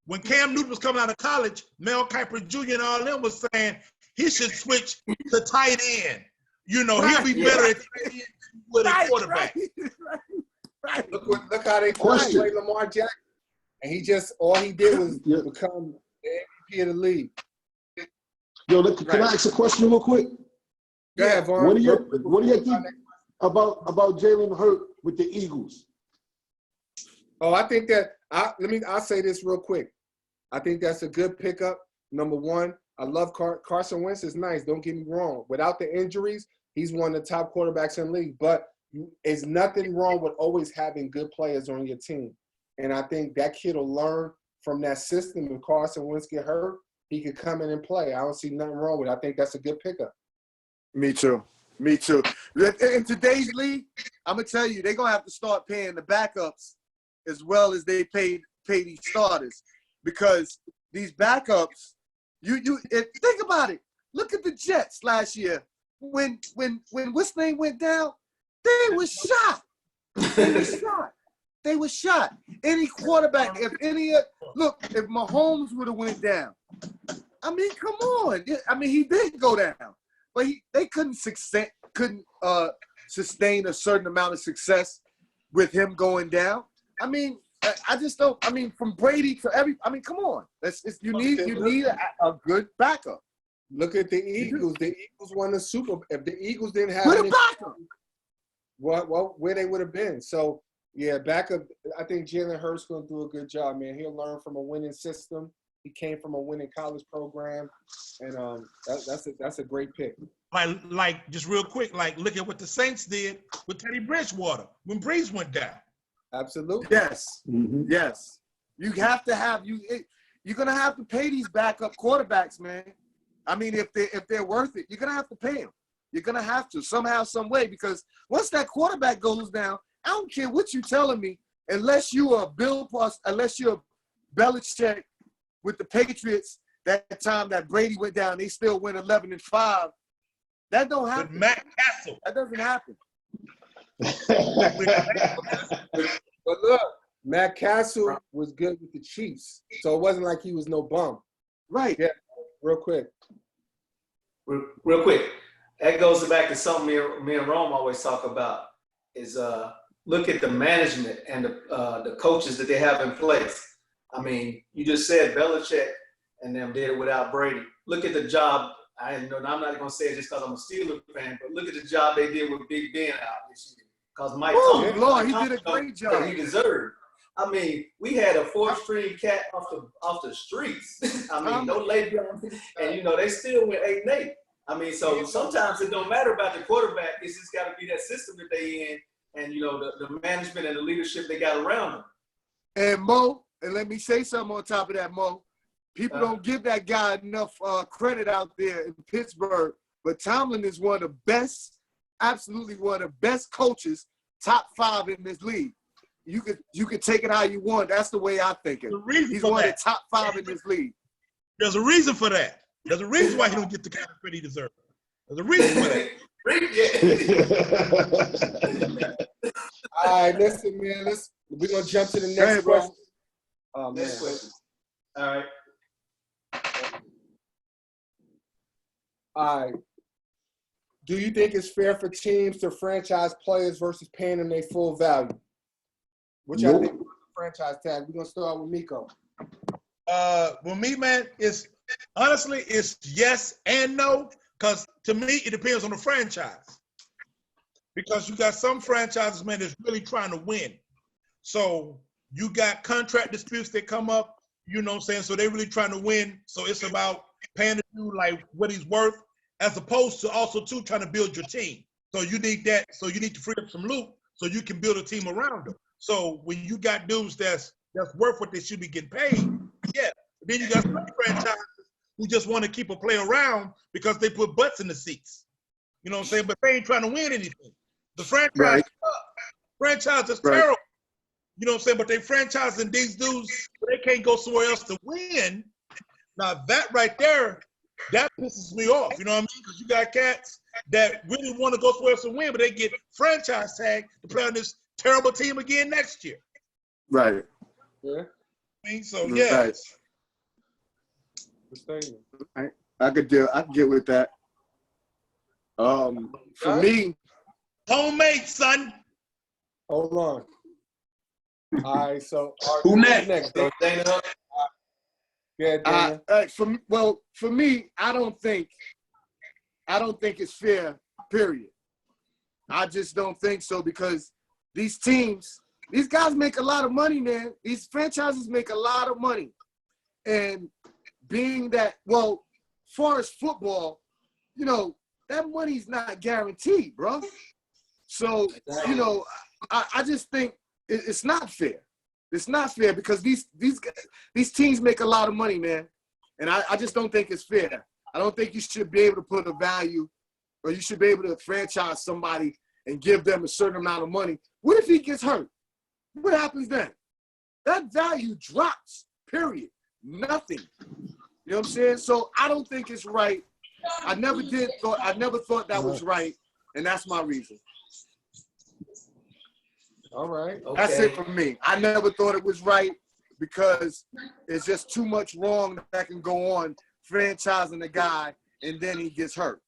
when Cam Newton was coming out of college, Mel Kiper Jr. and all them was saying he should switch to tight end. You know, he'll be better at tight end with a quarterback. Right. Look how they play Lamar Jackson. And all he did was become the MVP of the league. Yo, can I ask a question real quick? Go ahead, Vaughn. What do you think about Jalen Hurts with the Eagles? Oh, I think that I'll say this real quick. I think that's a good pickup. Number one, I love Carson Wentz is nice. Don't get me wrong. Without the injuries, he's one of the top quarterbacks in the league. But there's nothing wrong with always having good players on your team. And I think that kid will learn from that system. If Carson Wentz get hurt, he could come in and play. I don't see nothing wrong with it. I think that's a good pickup. Me too. In today's league, I'm going to tell you, they're going to have to start paying the backups as well as they pay these starters. Because these backups, think about it. Look at the Jets last year. When what's name went down, they were shot. They were shot. Any quarterback, if Mahomes would have went down, I mean, come on. I mean, he did go down, but they couldn't sustain a certain amount of success with him going down. I mean, I just don't. I mean, from Brady to come on. You need a good backup. Look at the Eagles. The Eagles won the Super Bowl. If the Eagles didn't have any backup, where they would have been. So, yeah, backup. I think Jalen Hurts going to do a good job, man. He'll learn from a winning system. He came from a winning college program, and that's a great pick. Like just real quick, look at what the Saints did with Teddy Bridgewater when Breeze went down. Absolutely. Yes. Mm-hmm. Yes. You have to have you're gonna have to pay these backup quarterbacks, man. I mean, if they're worth it, you're gonna have to pay them. You're gonna have to somehow, some way, because once that quarterback goes down, I don't care what you're telling me, unless you are unless you're Belichick with the Patriots that time that Brady went down, they still went 11-5. That don't happen. With Matt Castle. That doesn't happen. But look, Matt Castle was good with the Chiefs, so it wasn't like he was no bum. Right. Yeah. Real quick. That goes back to something me and Rome always talk about is look at the management and the coaches that they have in place. I mean, you just said Belichick and them did it without Brady. Look at the job. I'm not going to say it just because I'm a Steelers fan, but look at the job they did with Big Ben out this year. Because Mike Tomlin, he did a great job. He deserved. I mean, we had a 4th-string cat off the streets. I mean, no label, and they still went 8-8. I mean, so sometimes it don't matter about the quarterback. It's just got to be that system that they in, and the management and the leadership they got around them. And Mo, and let me say something on top of that, Mo. People don't give that guy enough credit out there in Pittsburgh, but Tomlin is one of the best, absolutely one of the best coaches, top 5 in this league. You could take it how you want. That's the way I think it. He's one of the top 5 in this league. There's a reason for that. There's a reason why he don't get the kind of credit he deserves. There's a reason for that. All right, listen, man. We're gonna jump to the next question. Oh, man. Next question. All right. All right. Do you think it's fair for teams to franchise players versus paying them their full value? Which I think is the franchise tag. We're gonna start with Miko. Well, me, man, it's yes and no, because to me it depends on the franchise. Because you got some franchises, man, that's really trying to win. So you got contract disputes that come up, you know what I'm saying? So they're really trying to win. So it's about paying the dude like what he's worth, as opposed to also too trying to build your team. So you need that. So you need to free up some loot so you can build a team around them. So when you got dudes that's worth what they should be getting paid, yeah. Then you got some franchises who just want to keep a player around because they put butts in the seats. You know what I'm saying? But they ain't trying to win anything. The franchise is terrible. You know what I'm saying? But they franchising these dudes, they can't go somewhere else to win. Now that right there, that pisses me off. You know what I mean? Because you got cats that really want to go somewhere else to win, but they get franchise tag to play on this terrible team again next year. Right. Yeah. So yeah. Right. I could get with that. For me, homemade, son. Hold on. All right, so who next? Dana. Yeah, Dana. For me, I don't think it's fair. Period. I just don't think so because these guys make a lot of money, man. These franchises make a lot of money, and being that, well, as far as football, you know, that money's not guaranteed, bro. So, you know, I just think it's not fair. It's not fair because these teams make a lot of money, man. And I just don't think it's fair. I don't think you should be able to put a value or you should be able to franchise somebody and give them a certain amount of money. What if he gets hurt? What happens then? That value drops, period. Nothing. You know what I'm saying? So I don't think it's right. I never thought that was right, and that's my reason. All right. Okay. That's it for me. I never thought it was right because it's just too much wrong that can go on franchising a guy and then he gets hurt.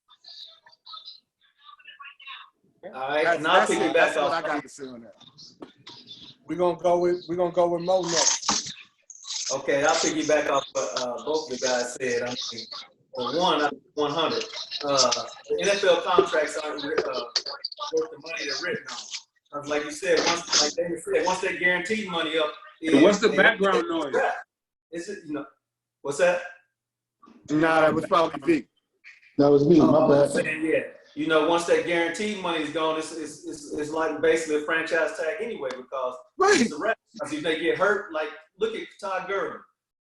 All right, and I'll piggyback off. What I got to say on that. We're gonna go with Mo next. Okay, I'll piggyback off what both of the guys said. I mean, for one, I'm 100. The NFL contracts aren't worth the money they're written on. Like you said, once they guaranteed money up. What's the background noise? Is it, you know, what's that? Nah, that was probably V. That was me. My bad. Saying, yeah. You know, once that guaranteed money is gone, it's like basically a franchise tag anyway because it's a rep. Because if they get hurt, like look at Todd Gurley.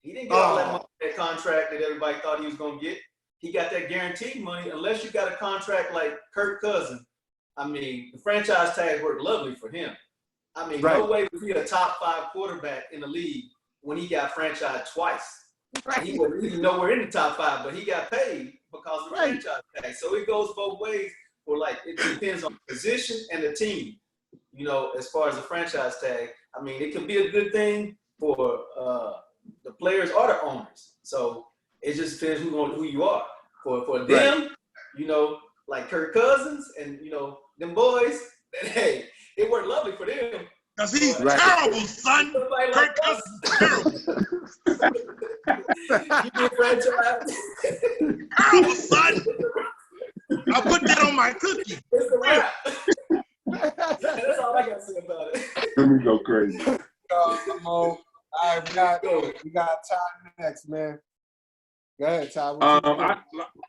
He didn't get all that money, that contract that everybody thought he was going to get. He got that guaranteed money. Unless you got a contract like Kirk Cousins, I mean, the franchise tag worked lovely for him. I mean, no way was he a top 5 quarterback in the league when he got franchised twice. Right. He wasn't even nowhere in the top 5, but he got paid because of the franchise tag. So it goes both ways. For like, it depends on the position and the team. You know, as far as the franchise tag, I mean, it can be a good thing for the players or the owners. So it just depends who you are. For them, you know, like Kirk Cousins and you know them boys, then hey, it worked lovely for them. Cause he's terrible, son. Kirk Cousins is terrible. You get franchise. Terrible, son. I'll put that on my cookie. It's the rap. That's all I got to say about it. Let me go crazy. All right, we got Ty next, man. Go ahead, Ty.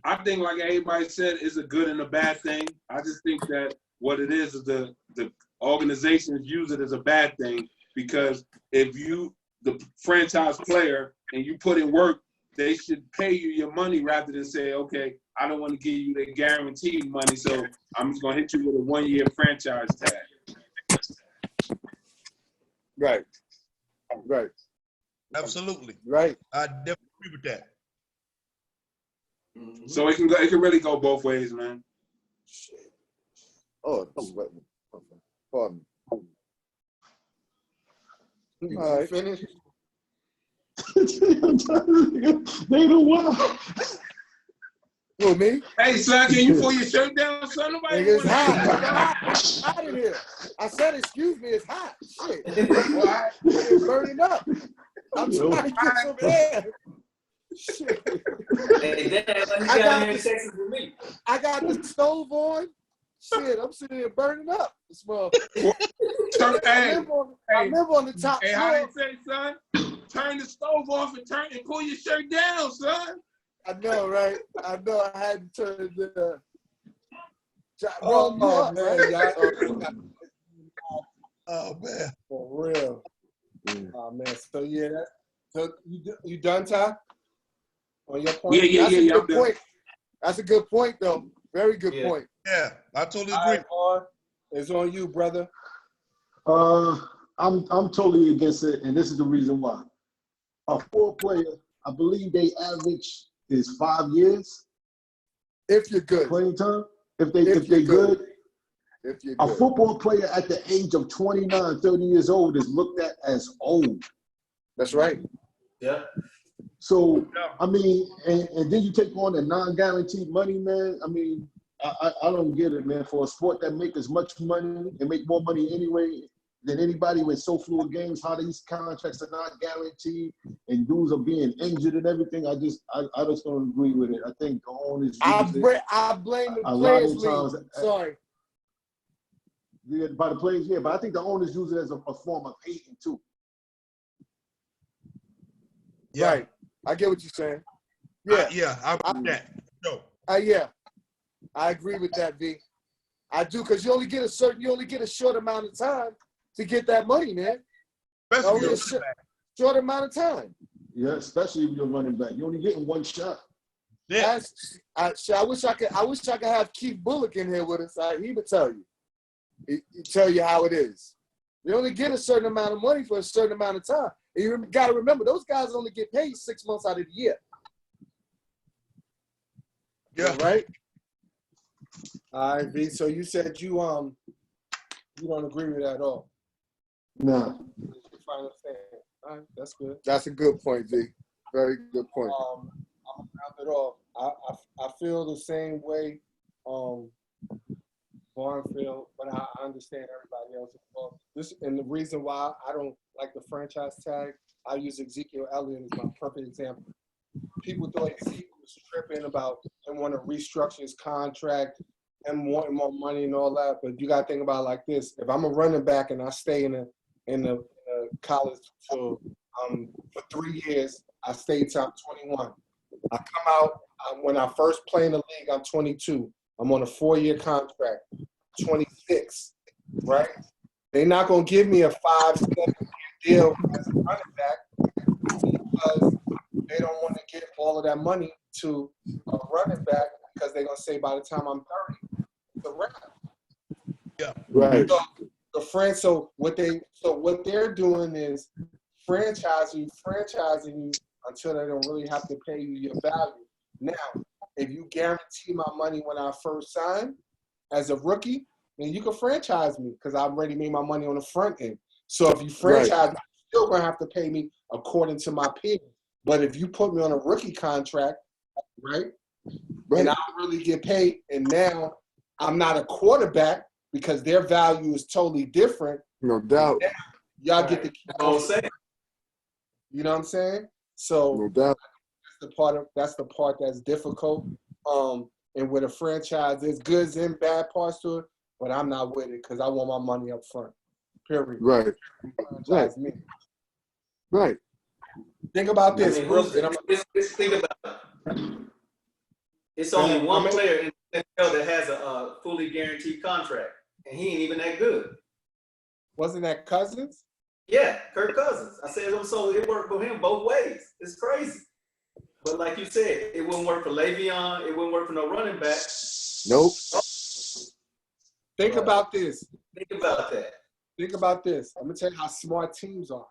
I think, like everybody said, it's a good and a bad thing. I just think that what it is the organizations use it as a bad thing because if you, the franchise player, and you put in work, they should pay you your money rather than say, okay, I don't want to give you the guaranteed money, so I'm just going to hit you with a 1-year franchise tag. Right. Absolutely. Right. I definitely agree with that. So it can really go both ways, man. Oh, pardon. All right. Finish. They the wild. Who, me? Hey, son, can you pull your shirt down, son? Nobody It's hot. It's hot in here. I said, excuse me, it's hot. Shit. It's burning up. I'm trying to get some air. Shit. Hey, I got the stove on. Shit, I'm sitting here burning up. I live on the top floor. How you say, son? Turn the stove off and pull your shirt down, son. I know, right? I know I had to turn the Oh man. For real. Oh man. So yeah, so you done, Ty? On your point? Yeah. Good point. That's a good point, though. Very good point. Yeah, I totally agree. Right, it's on you, brother. I'm totally against it, and this is the reason why. A full player, I believe they average is 5 years. If you're good. Playing time. If they're good. If you're a good. Football player at the age of 29, 30 years old is looked at as old. That's right. Yeah. So, I mean, and then you take on the non-guaranteed money, man. I mean, I don't get it, man. For a sport that make as much money and make more money anyway than anybody with so fluid games, how these contracts are not guaranteed and dudes are being injured and everything, I just don't agree with it. I think the owners I blame the players league. Sorry. Yeah, by the players, yeah, but I think the owners use it as a form of hating too. Yeah. Right. I get what you're saying. Yeah. I agree with that. No. Yeah. I agree with that, V. I do, because you only get a short amount of time to get that money, man. Especially only a short amount of time. Yeah, especially if you're running back. You're only getting one shot. Yeah. I wish I could have Keith Bullock in here with us. He would tell you. He'd tell you how it is. You only get a certain amount of money for a certain amount of time. And you got to remember, those guys only get paid 6 months out of the year. Yeah. Right? All right, V. So you said you don't agree with that at all. No. All right, that's good. That's a good point, V. Very good point. I'm round it off. I feel the same way, Barnfield, but I understand everybody else involved. And the reason why I don't like the franchise tag, I use Ezekiel Elliott as my perfect example. People thought Ezekiel was tripping about him wanting to restructure his contract and wanting more money and all that, but you got to think about it like this: if I'm a running back and I stay in the college for 3 years, I stay till I'm 21. I come out when I first play in the league. I'm 22. I'm on a 4-year contract. 26, right? They're not gonna give me a 5-7 year deal as a running back because they don't want to give all of that money to a running back because they're gonna say by the time I'm 30, it's a wrap. Yeah, right. So what they're doing is franchising you until they don't really have to pay you your value. Now, if you guarantee my money when I first signed as a rookie, then you can franchise me because I already made my money on the front end. So if you franchise me, you're still gonna have to pay me according to my peers. But if you put me on a rookie contract, right? And I don't really get paid, and now I'm not a quarterback because their value is totally different. No doubt. Y'all get to keep on saying. You know what I'm saying? So no doubt. That's the part that's difficult. And with a franchise, there's goods and bad parts to it, but I'm not with it because I want my money up front. Period. Right. Franchise me. Right. Think about this. I mean, think about it. It's only one player in the NFL that has a fully guaranteed contract, and he ain't even that good. Wasn't that Cousins? Yeah, Kirk Cousins. I said so. It worked for him both ways. It's crazy. But like you said, it wouldn't work for Le'Veon. It wouldn't work for no running back. Nope. Think about this. Think about that. Think about this. I'm going to tell you how smart teams are.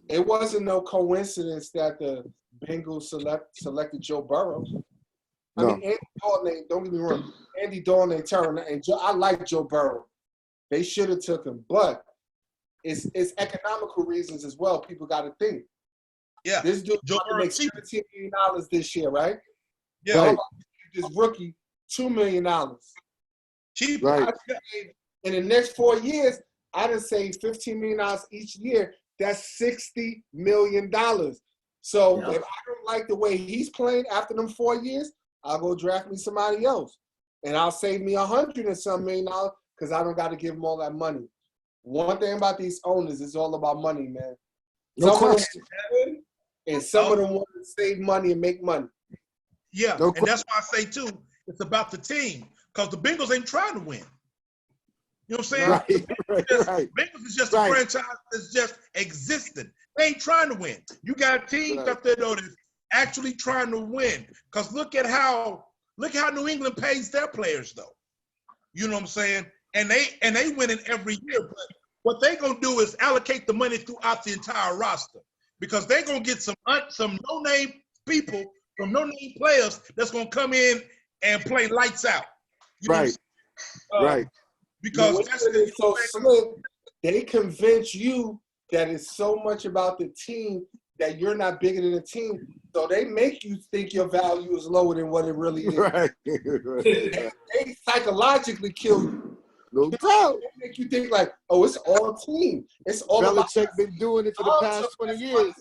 It wasn't no coincidence that the Bengals selected Joe Burrow. I mean, Andy Dalton, don't get me wrong. Andy Dalton ain't terrible. And I like Joe Burrow. They should have took him. But it's economical reasons as well. People got to think. Yeah. This dude makes $17 million this year, right? Yeah. Right. This rookie, $2 million. Cheap. Right. In the next 4 years, I done save $15 million each year. That's $60 million. So if I don't like the way he's playing after them 4 years, I'll go draft me somebody else. And I'll save me $100 and some million because I don't got to give them all that money. One thing about these owners is all about money, man. No question. And some of them want to save money and make money. Yeah, and that's why I say, too, it's about the team. Because the Bengals ain't trying to win. You know what I'm saying? Right. Bengals is just a franchise that's just existing. They ain't trying to win. You got teams out there, though, that's actually trying to win. Because look how New England pays their players, though. You know what I'm saying? And they winning every year. But what they going to do is allocate the money throughout the entire roster. Because they're going to get some no-name people from no-name players that's going to come in and play lights out. You know right. Because that's so slick. They convince you that it's so much about the team that you're not bigger than the team. So they make you think your value is lower than what it really is. Right. They psychologically kill you. No doubt. They make you think like, oh, it's all team. It's all Belichick been doing it for the past 20 years.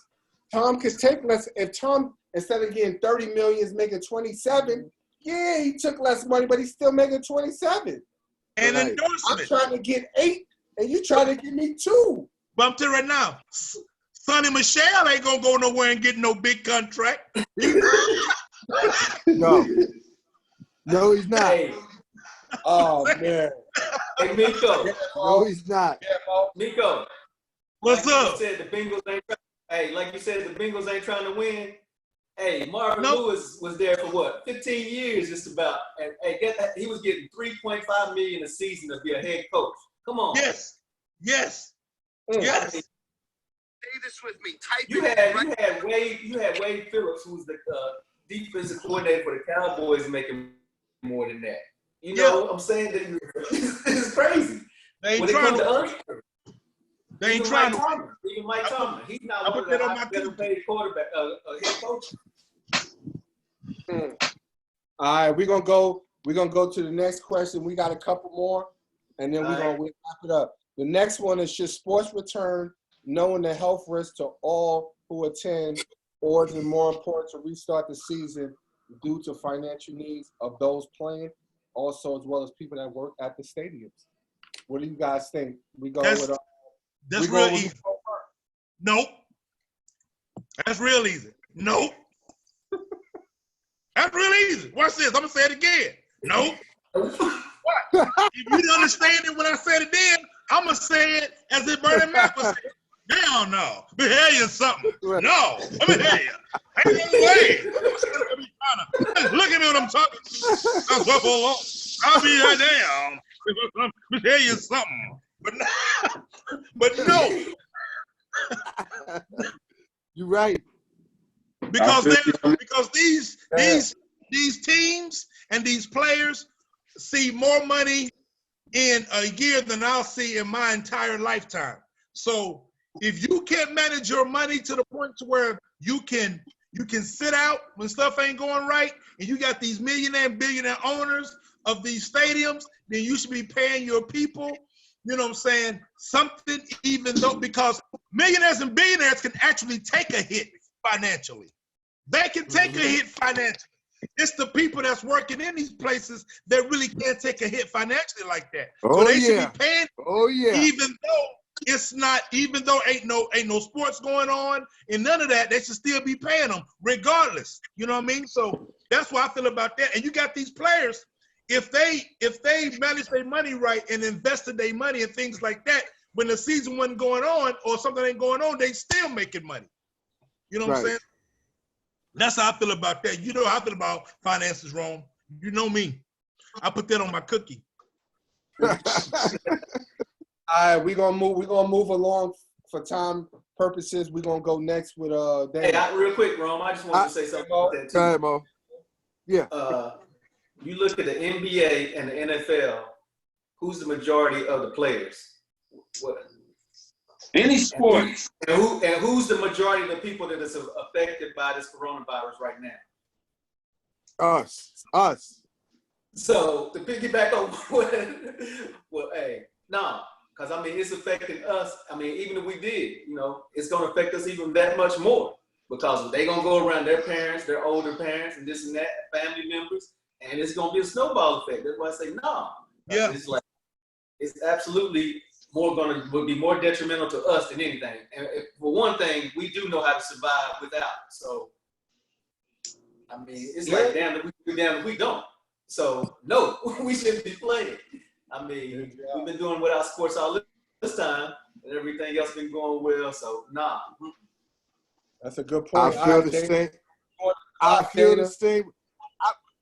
Tom could take less. If Tom, instead of getting 30 million, is making 27, yeah, he took less money, but he's still making 27. And Right. endorsement. I'm trying to get 8, and you trying to give me 2. But I'm telling you right now, Sonny Michelle ain't gonna go nowhere and get no big contract. No. No, he's not. Hey, Oh man. hey, Miko. No, he's not. Miko. What's like up? You said the Bengals ain't. Hey, like you said, the Bengals ain't trying to win. Hey, Marvin Nope. Lewis was there for what, 15 years, just about. And hey, get that, he was getting $3.5 million a season to be a head coach. Come on. Yes. Yes. Yes. Say this with me. Type you had Wade Phillips, who's the defensive coordinator for the Cowboys, making more than that. You know what I'm saying? It's crazy. They ain't When it trying comes to to. us, They ain't trying to. Even Mike Tomlin, he's not I one put of that the on my better paid quarterback, head coach. All right, we're gonna go to the next question. We got a couple more, and then we'll wrap it up. The next one is, should sports return knowing the health risks to all who attend, or is it more important to restart the season due to financial needs of those playing, also as well as people that work at the stadiums? What do you guys think? We go with that's real easy. Nope. That's real easy. Nope. That's real easy. Watch this. I'm gonna say it again. Nope. What? If you didn't understand it when I said it then, I'm gonna say it as if Bernie Mac was saying it. Hell no. Let me tell you something. No. Let me tell you. Ain't no way. Look at me when I'm talking. I'll be right down. Let me tell you something. But no. You're right. Because these teams and these players see more money in a year than I'll see in my entire lifetime. So if you can't manage your money to the point to where you can sit out when stuff ain't going right, and you got these millionaire and billionaire owners of these stadiums, then you should be paying your people, you know what I'm saying, something, even though, because millionaires and billionaires can actually take a hit financially. They can take a hit financially. It's the people that's working in these places that really can't take a hit financially like that. So they should be paying. Even though ain't no sports going on and none of that, they should still be paying them regardless. You know what I mean? So that's what I feel about that. And you got these players, if they manage their money right and invested their money and things like that, when the season wasn't going on or something ain't going on, they still making money. You know what I'm saying? That's how I feel about that. You know how I feel about finances, Rome. You know me. I put that on my cookie. All right, we're gonna move along for time purposes. We're gonna go next with Dave. Hey, real quick, Rome. I just wanted to say something about that too. Go ahead, Mo. Yeah. You look at the NBA and the NFL. Who's the majority of the players? What? Any sports. And who's the majority of the people that is affected by this coronavirus right now? Us. So to piggyback on because I mean it's affecting us. I mean, even if we did, it's gonna affect us even that much more because they're gonna go around their parents, their older parents, and this and that, family members, and it's gonna be a snowball effect. That's why I say no. Yeah. It's absolutely would be more detrimental to us than anything. And for one thing, we do know how to survive without. So, I mean, it's like damn if we don't. So no, we shouldn't be playing. I mean, we've been doing without sports all this time, and everything else been going well. So nah. That's a good point. I feel the same. I feel the same.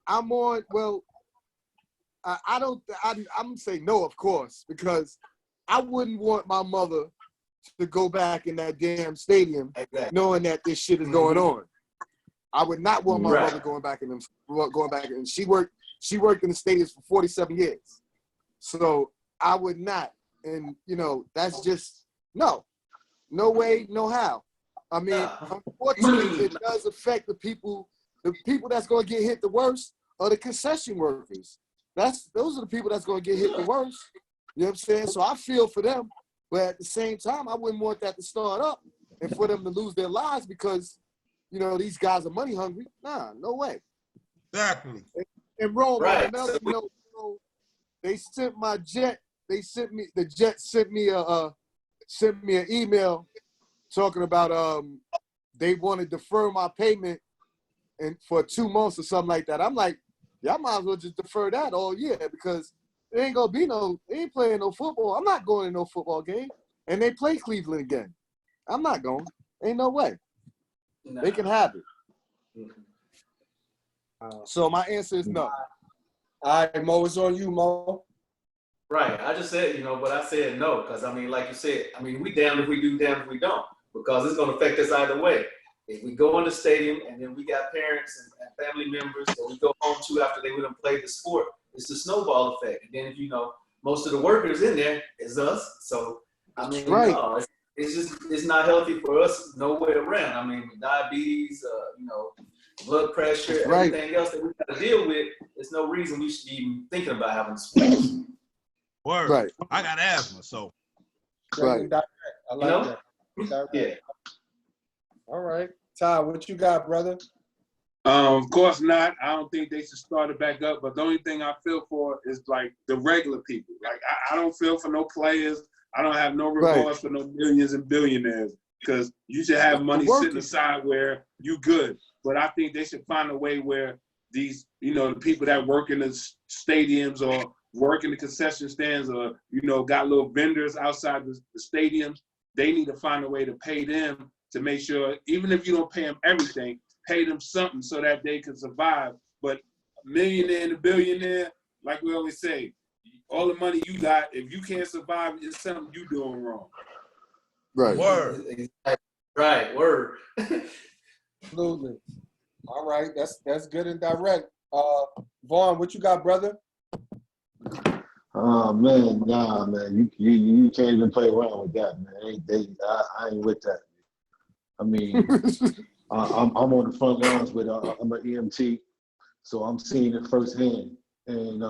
I'm on. Well, I don't. I'm gonna say no, of course, because I wouldn't want my mother to go back in that damn stadium knowing that this shit is going on. I would not want my mother going back in them. And she worked in the stadiums for 47 years. So I would not. And, that's just, no. No way, no how. I mean, unfortunately, it does affect the people that's going to get hit the worst are the concession workers. Those are the people that's going to get hit the worst. You know what I'm saying? So I feel for them, but at the same time, I wouldn't want that to start up and for them to lose their lives because, you know, these guys are money hungry. Nah, no way. Exactly. And Rome, Right. another note, they sent my jet. The jet sent me an email talking about they want to defer my payment and for 2 months or something like that. I'm like, y'all might as well just defer that all year because there ain't gonna be they ain't playing no football. I'm not going to no football game. And they play Cleveland again. I'm not going. Ain't no way. Nah. They can have it. So my answer is no. All right, Mo, it's on you, Mo. Right. I just said, but I said no because, I mean, like you said, I mean, we damned if we do, damned if we don't, because it's going to affect us either way. If we go in the stadium and then we got parents and family members that we go home to after they wouldn't play the sport, it's the snowball effect. And then if most of the workers in there is us. So, I mean, right. No, it's not healthy for us nowhere around. I mean, diabetes, blood pressure, everything else that we got to deal with, there's no reason we should be even thinking about having sports. Word. Right. I got asthma, so. Right. I like that. Yeah. All right. Ty, what you got, brother? Of course not. I don't think they should start it back up. But the only thing I feel for is like the regular people. Like I don't feel for no players. I don't have no remorse for no millions and billionaires because you should have money sitting aside where you good. But I think they should find a way where these, the people that work in the stadiums or work in the concession stands or, got little vendors outside the stadiums, they need to find a way to pay them to make sure, even if you don't pay them everything, pay them something so that they can survive. But a millionaire and a billionaire, like we always say, all the money you got, if you can't survive, it's something you doing wrong. Right. Word. Right. Word. Absolutely. All right. That's good and direct. Vaughn, what you got, brother? Oh man, nah, man. You can't even play around with that, man. I ain't with that. I mean, I'm on the front lines with I'm an EMT, so I'm seeing it firsthand, and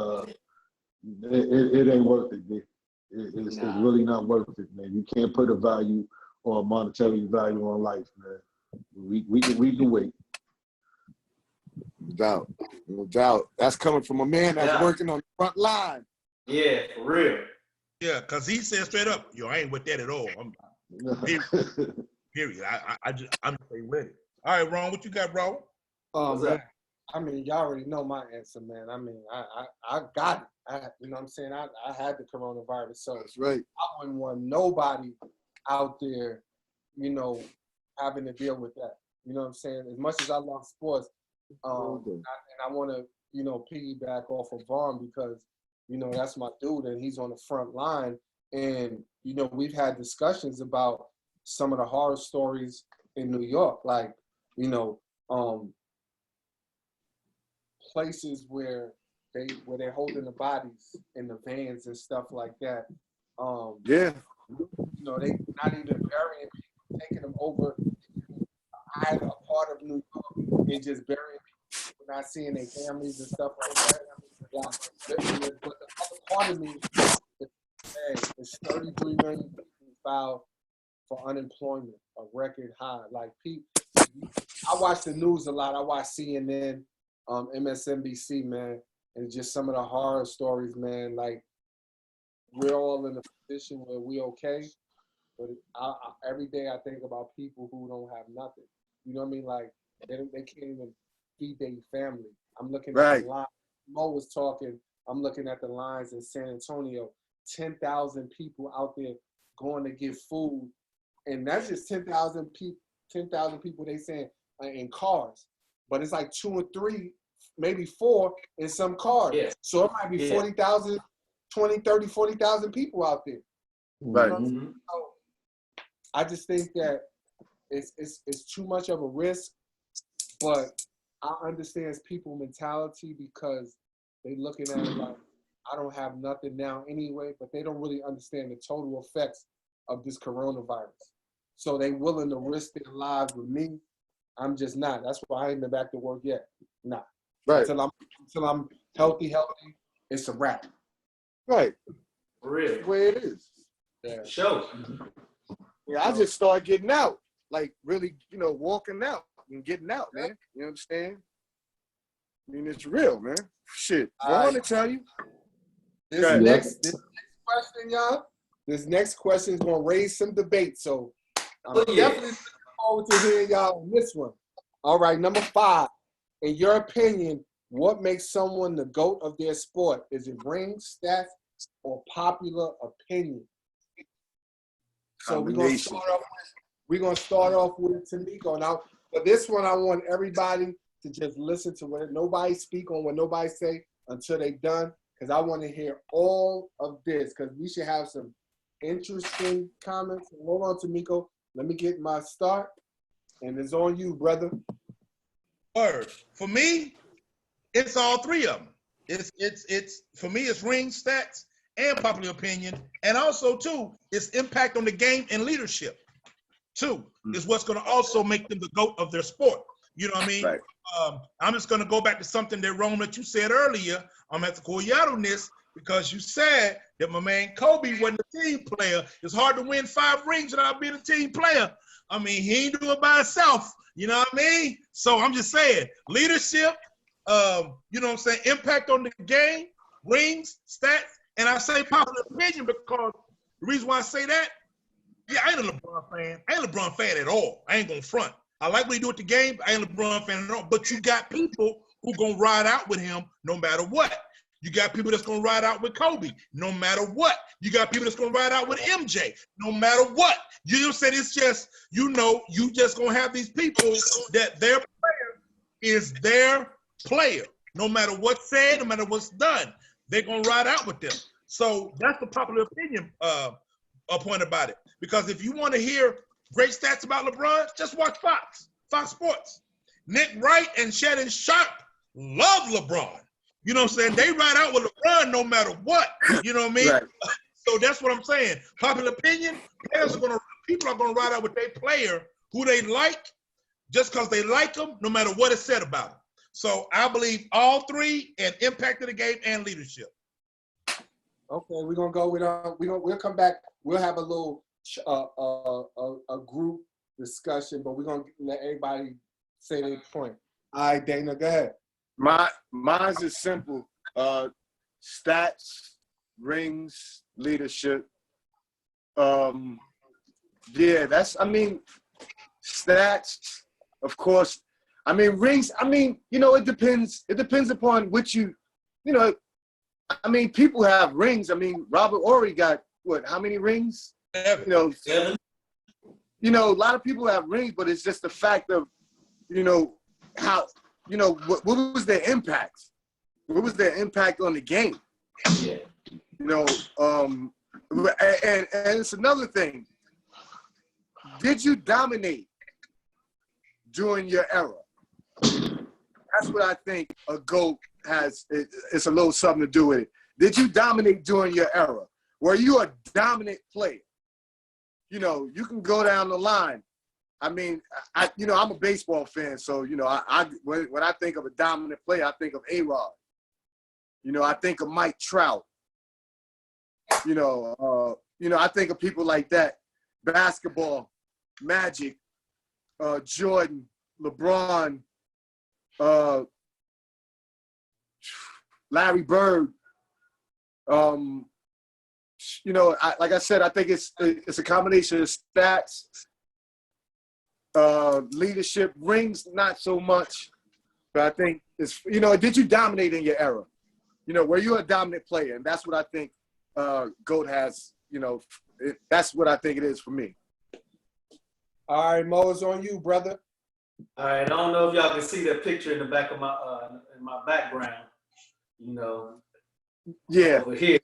it ain't worth it, man. It's really not worth it, man. You can't put a value or a monetary value on life, man. We can wait. No doubt. That's coming from a man that's working on the front line. Yeah, for real. Yeah, because he said straight up, I ain't with that at all. Period. I'm just with it. All right, Ron, what you got, bro? Man, I mean, y'all already know my answer, man. I mean, I got it. You know what I'm saying? I had the coronavirus, so that's right. I wouldn't want nobody out there, having to deal with that. You know what I'm saying? As much as I love sports, and I want to, piggyback off of Vaughn because, that's my dude and he's on the front line. And, we've had discussions about some of the horror stories in New York, like, places where they're holding the bodies in the vans and stuff like that. Yeah. They not even burying people, taking them over either a part of New York and just burying people, not seeing their families and stuff like that. But the other part of me is 33 million people filed for unemployment, a record high. Like people, I watch the news a lot. I watch CNN, MSNBC, man, and just some of the horror stories, man. Like we're all in a position where we okay, but every day I think about people who don't have nothing. You know what I mean? Like they can't even feed their family. I'm looking at the line. Mo was talking. I'm looking at the lines in San Antonio. 10,000 people out there going to get food, and that's just 10,000 people. 10,000 people they saying in cars, but it's like 2 or 3, maybe 4 in some cars. Yeah. So it might be 40,000, 20, 30, 40,000 people out there. Right. So I just think that it's too much of a risk, but I understand people's mentality because they looking at it like, I don't have nothing now anyway, but they don't really understand the total effects of this coronavirus. so they willing to risk their lives with me. I'm just not. That's why I ain't been back to work yet. Nah. Right. Until I'm healthy, it's a wrap. Right. Really? That's the way it is. Yeah. Show. Yeah, I just started getting out, like really, walking out and getting out, man. You understand? I mean, it's real, man. Shit. I want to tell you. This next question, y'all. This next question is gonna raise some debate. So I'm definitely looking forward to hearing y'all on this one. All right, number 5. In your opinion, what makes someone the GOAT of their sport? Is it rings, stats, or popular opinion? So we're gonna start off with Tamiko. Now, for this one, I want everybody to just listen to what nobody speak on what nobody say until they done, because I want to hear all of this, because we should have some interesting comments. Hold on, Tamiko. Let me get my start, and it's on you, brother. Word. For me, it's all three of them. It's for me, it's rings, stats, and popular opinion, and also too, it's impact on the game and leadership. Too is what's going to also make them the GOAT of their sport. You know what I mean? Right. I'm just going to go back to something that Rome that you said earlier. I'm at the call you out on this because you said that my man Kobe wasn't a team player. It's hard to win 5 rings without being a team player. I mean, he ain't do it by himself. You know what I mean? So I'm just saying, leadership, you know what I'm saying, impact on the game, rings, stats, and I say popular opinion because the reason why I say that, yeah, I ain't a LeBron fan. I ain't a LeBron fan at all. I ain't gonna front. I like what he do at the game, but I ain't a LeBron fan at all. But you got people who gonna ride out with him no matter what. You got people that's gonna ride out with Kobe no matter what. You got people that's gonna ride out with MJ no matter what. You know what I'm saying? It's just, you just gonna have these people that their player is their player. No matter what's said, no matter what's done, they're gonna ride out with them. So that's the popular opinion point about it. Because if you want to hear great stats about LeBron, just watch Fox Sports. Nick Wright and Shannon Sharp love LeBron. You know what I'm saying? They ride out with LeBron no matter what. You know what I mean? Right. So that's what I'm saying. Popular opinion, people are gonna ride out with their player who they like, just because they like them, no matter what is said about them. So I believe all three and impact of the game and leadership. Okay, we're gonna go with we'll come back. We'll have a little a group discussion, but we're gonna let everybody say their point. All right, Dana, go ahead. Mine's is simple. Stats, rings, leadership. Yeah, stats, of course. I mean, rings, it depends. It depends upon which people have rings. I mean, Robert Horry got, how many rings? 7. A lot of people have rings, but it's just the fact of, how, what was their impact? What was their impact on the game? Yeah. And it's another thing. Did you dominate during your era? That's what I think a GOAT has. It's a little something to do with it. Did you dominate during your era? Were you a dominant player? You can go down the line. I mean, I'm a baseball fan, so when I think of a dominant player, I think of A-Rod. I think of Mike Trout. I think of people like that. Basketball, Magic, Jordan, LeBron, Larry Bird. Like I said, I think it's a combination of stats, leadership, rings, not so much. But I think it's, did you dominate in your era? Were you a dominant player? And that's what I think GOAT has, that's what I think it is for me. All right, Mo, it's on you, brother. All right, I don't know if y'all can see that picture in the back of my in my background. Yeah. Over here.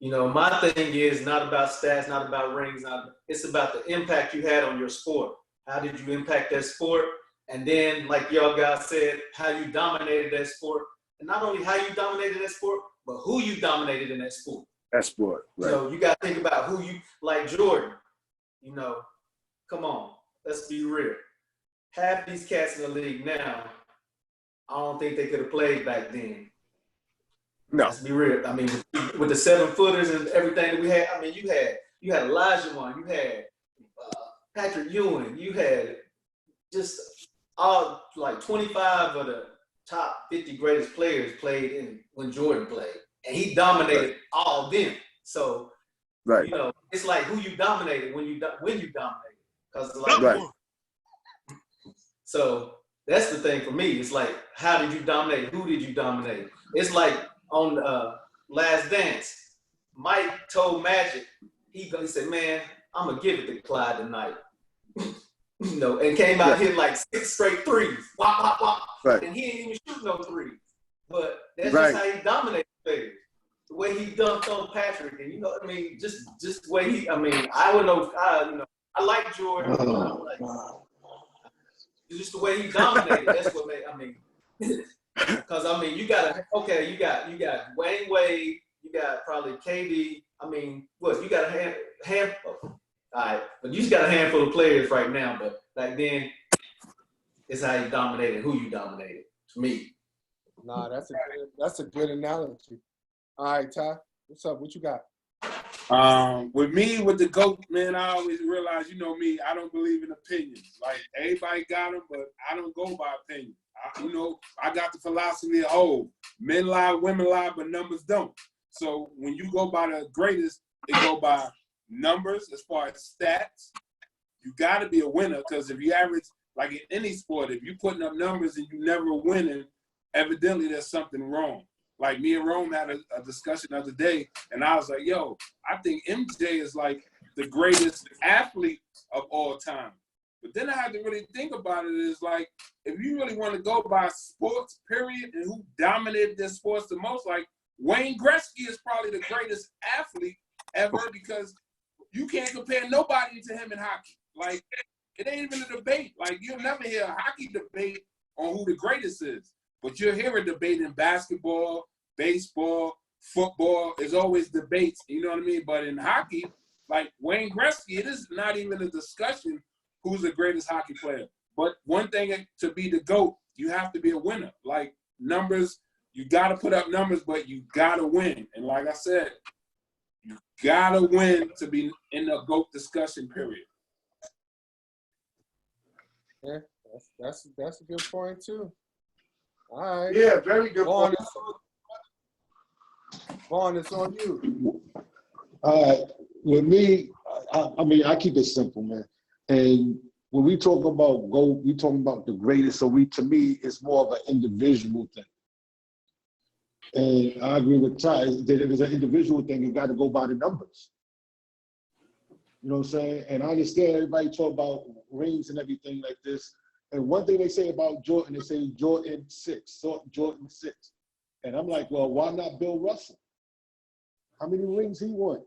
My thing is not about stats, not about rings. It's about the impact you had on your sport. How did you impact that sport? And then, like y'all guys said, how you dominated that sport. And not only how you dominated that sport, but who you dominated in that sport. That sport, right. You got to think about who you, like Jordan, come on, let's be real. Half these cats in the league now, I don't think they could have played back then. No. Let's be real. I mean, with the 7-footers and everything that we had, I mean, you had Elijah, you had Patrick Ewing, you had just all like 25 of the top 50 greatest players played in when Jordan played, and he dominated all of them. So, you know, it's like who you dominated when you dominated, because like, so that's the thing for me. It's like, how did you dominate? Who did you dominate? It's like on Last Dance, Mike told Magic, he said, man, I'm gonna give it to Clyde tonight. You know, and came out hitting like 6 straight threes. Wop, wop, wop. And he ain't even shoot no threes. But that's just how he dominated players. The way he dunked on Patrick, and you know, I mean, just the way he, I mean, I would know, you know, I like Jordan. It's just the way he dominated. That's what made, I mean, because I mean, you got Wayne Wade, you got probably KD. I mean, what you got a handful. All right, but you just got a handful of players right now. But back then, it's how you dominated, who you dominated. To me. Nah, that's a good analogy. All right, Ty, what's up? What you got? With me, with the GOAT, man, I always realize, you know me, I don't believe in opinions. Like, everybody got them, but I don't go by opinion. You know, I got the philosophy of, oh, men lie, women lie, but numbers don't. So when you go by the greatest, they go by numbers as far as stats. You got to be a winner, because if you average, like in any sport, if you're putting up numbers and you never winning, evidently there's something wrong. Like me and Rome had a discussion the other day, and I was like, yo, I think MJ is like the greatest athlete of all time. But then I had to really think about it, is like, if you really want to go by sports, period, and who dominated their sports the most, like Wayne Gretzky is probably the greatest athlete ever, because you can't compare nobody to him in hockey. Like, it ain't even a debate. Like, you'll never hear a hockey debate on who the greatest is. But you'll hear a debate in basketball, baseball, football. There's always debates, you know what I mean? But in hockey, like Wayne Gretzky, it is not even a discussion who's the greatest hockey player. But one thing to be the GOAT, you have to be a winner. Like numbers, you got to put up numbers, but you got to win. And like I said, you got to win to be in the GOAT discussion, period. Yeah, that's a good point too. All right. Yeah, very good point. Vaughn, it's on you. With me, I mean, I keep it simple, man. And when we talk about GOAT, we talking about the greatest. So to me, it's more of an individual thing. And I agree with Ty that if it's an individual thing, you got to go by the numbers. You know what I'm saying? And I understand everybody talk about rings and everything like this. And one thing they say about Jordan, they say Jordan 6. And I'm like, well, why not Bill Russell? How many rings he won?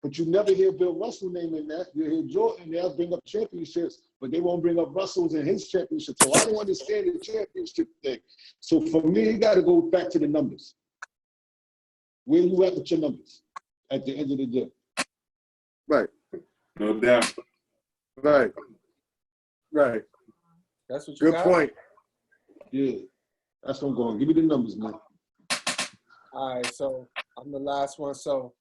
But you never hear Bill Russell name in that. You hear Jordan, they'll bring up championships, but they won't bring up Russell's and his championship. So I don't understand the championship thing. So for me, you got to go back to the numbers. Where you at with your numbers at the end of the day? Right. No doubt. Right. That's what you got? Good point. Yeah. That's what I'm going. Give me the numbers, man. All right, so I'm the last one. So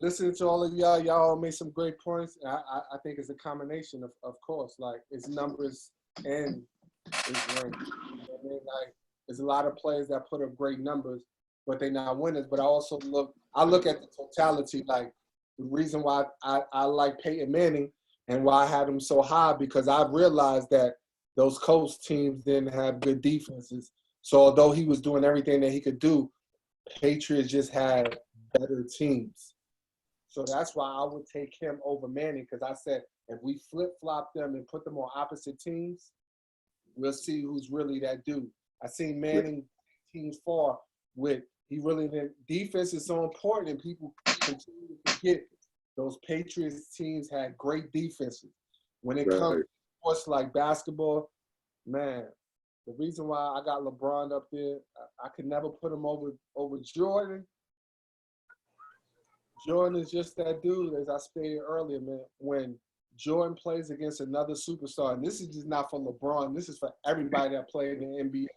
listening to all of y'all made some great points. I think it's a combination of course, like it's numbers and it's rings. You know what I mean? Like there's a lot of players that put up great numbers, but they're not winners. But I also look at the totality, like the reason why I like Peyton Manning and why I had him so high, because I've realized that those Colts teams didn't have good defenses. So although he was doing everything that he could do, Patriots just had better teams. So that's why I would take him over Manning, because I said if we flip-flop them and put them on opposite teams, we'll see who's really that dude. I seen Manning teams far with he really didn't. Defense is so important, and people continue to forget those Patriots teams had great defenses. When it comes to sports like basketball, man, the reason why I got LeBron up there, I could never put him over Jordan. Jordan is just that dude, as I stated earlier, man. When Jordan plays against another superstar, and this is just not for LeBron, this is for everybody that played in the NBA.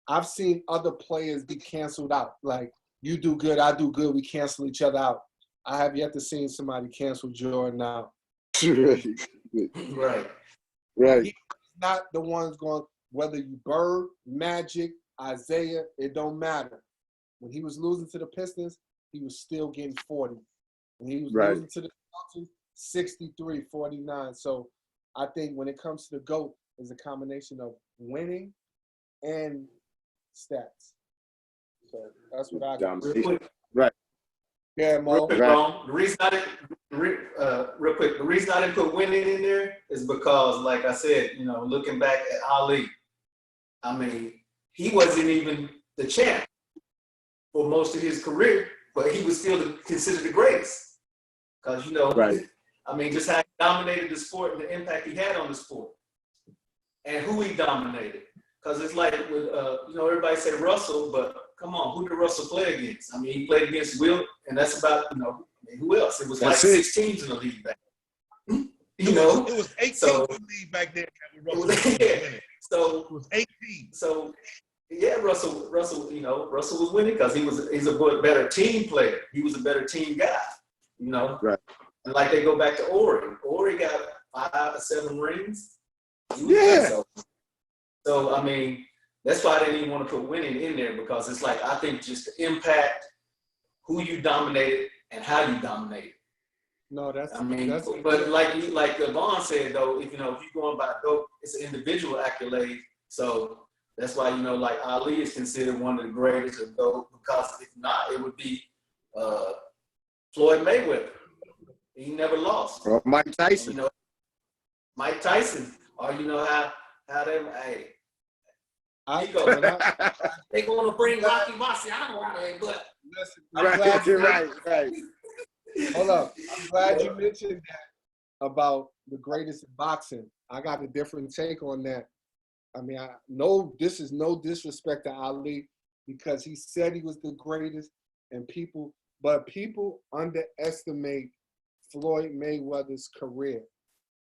I've seen other players be canceled out. Like, you do good, I do good, we cancel each other out. I have yet to see somebody cancel Jordan out. Right. He's not the ones going, whether you Bird, Magic, Isaiah, it don't matter. When he was losing to the Pistons, he was still getting 40. When he was losing to the Celtics, 63, 49. So I think when it comes to the GOAT, it's a combination of winning and stats. So that's what I got. Right. Yeah, Mo. The reason I didn't put winning in there is because, like I said, you know, looking back at Ali, I mean, he wasn't even the champ for most of his career, but he was still considered the greatest. Because, you know, I mean, just how he dominated the sport and the impact he had on the sport and who he dominated. Because it's like, with, you know, everybody say Russell, but come on, who did Russell play against? I mean, he played against Wilt, and that's about, you know, I mean, who else? It was like 6 teams in the league back then. You know? It was 8 teams in the league back then. So, it was 8 teams. So, yeah, Russell, you know, Russell was winning because he's a better team player. He was a better team guy, you know? Right. And like they go back to Ori. Ori got 5 or 7 rings. So, I mean, that's why I didn't even want to put winning in there, because it's like, I think just the impact, who you dominated and how you dominated. No, that's, I mean, that's, but like Vaughn said, though, if, you know, if you're going by GOAT, it's an individual accolade. So that's why, you know, like Ali is considered one of the greatest of GOAT, because if not, it would be Floyd Mayweather. He never lost. Or Mike Tyson. You know, Mike Tyson. Or, you know, how they, hey, they going to bring Rocky Marciano out of there, but listen, right. Hold up. I'm glad you mentioned that about the greatest in boxing. I got a different take on that. I mean, this is no disrespect to Ali, because he said he was the greatest, and people underestimate Floyd Mayweather's career.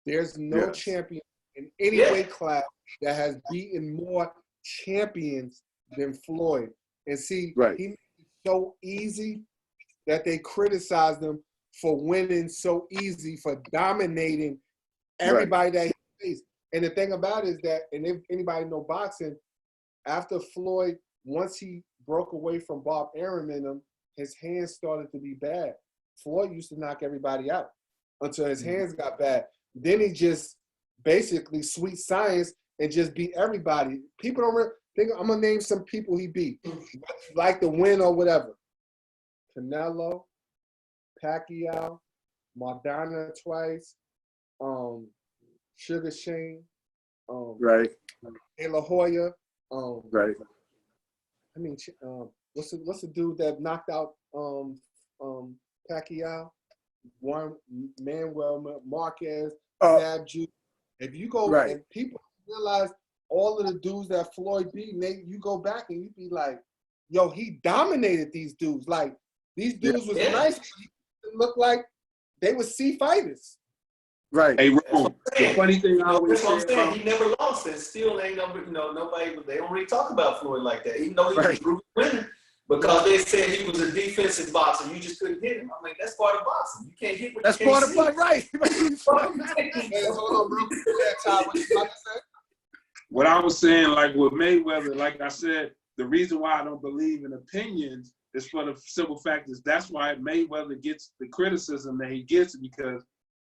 There's no champion in any weight class that has beaten more champions than Floyd. And see, he made it so easy that they criticized him for winning so easy, for dominating everybody that he faced. And the thing about it is that, and if anybody know boxing, after Floyd, once he broke away from Bob Arum in him, his hands started to be bad. Floyd used to knock everybody out until his hands got bad. Then he just basically sweet science and just beat everybody. People don't really think. I'm gonna name some people he beat, like the win or whatever. Canelo, Pacquiao, Maradona twice, Sugar Shane, De La Hoya, I mean, what's the dude that knocked out Pacquiao? Manuel Marquez, Fab Juice. If you go and people realize all of the dudes that Floyd beat, you go back and you be like, yo, he dominated these dudes. Like, these dudes was nice, but he looked like they were C fighters. Right. Hey, Ron, the funny thing I always say about, he never lost, and still ain't nobody. They don't really talk about Floyd like that, even though he was a proven winner. Because they said he was a defensive boxer, you just couldn't hit him. I mean, that's part of boxing. You can't hit what you can't see. That's part of right. What I was saying, like with Mayweather, like I said, the reason why I don't believe in opinions is for the simple fact is that's why Mayweather gets the criticism that he gets, because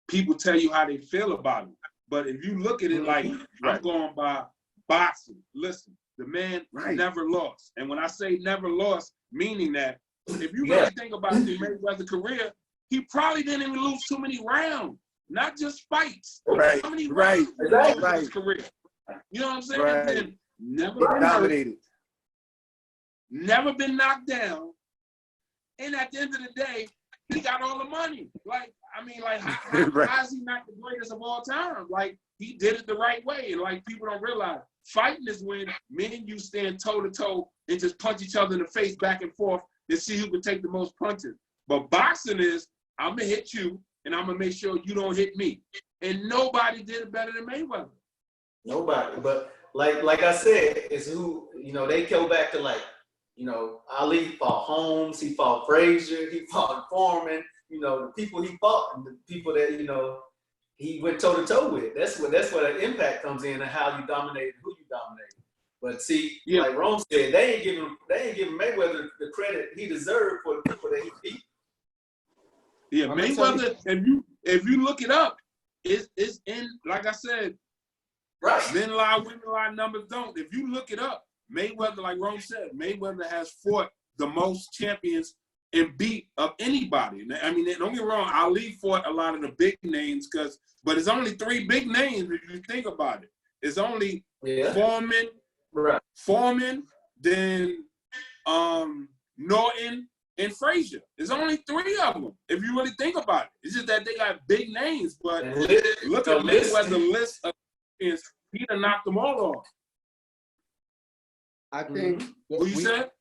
people tell you how they feel about him. But if you look at it like, I'm going by boxing, listen, the man never lost. And when I say never lost, meaning that if you really think about the Mayweather career, he probably didn't even lose too many rounds, not just fights. How many rounds in his career? You know what I'm saying? And never been dominated. Never been knocked down. And at the end of the day, he got all the money. Like, I mean, like, how is he not the greatest of all time? Like, he did it the right way. And like, people don't realize, fighting is when men and you stand toe to toe and just punch each other in the face back and forth and see who can take the most punches. But boxing is, I'm gonna hit you and I'm gonna make sure you don't hit me. and nobody did it better than Mayweather. Nobody. But like I said, it's who, they go back to Ali fought Holmes, he fought Frazier, he fought Foreman, the people he fought and the people that, he went toe to toe with. That's where the impact comes in and how you dominate, who you dominate. But see, like Rome said, they ain't giving Mayweather the credit he deserved for the people that he beat. Yeah, Mayweather, if you look it up, it's in, like I said, right. Men lie, women lie, numbers don't. If you look it up, Mayweather, like Rome said, Mayweather has fought the most champions and beat of anybody. I mean, don't get me wrong, Ali fought a lot of the big names, but it's only 3 big names if you think about it. It's only Foreman, then Norton, and Frazier. There's only 3 of them, if you really think about it. It's just that they got big names, but look at Mayweather's list of champions, he done knocked them all off. I think what you said?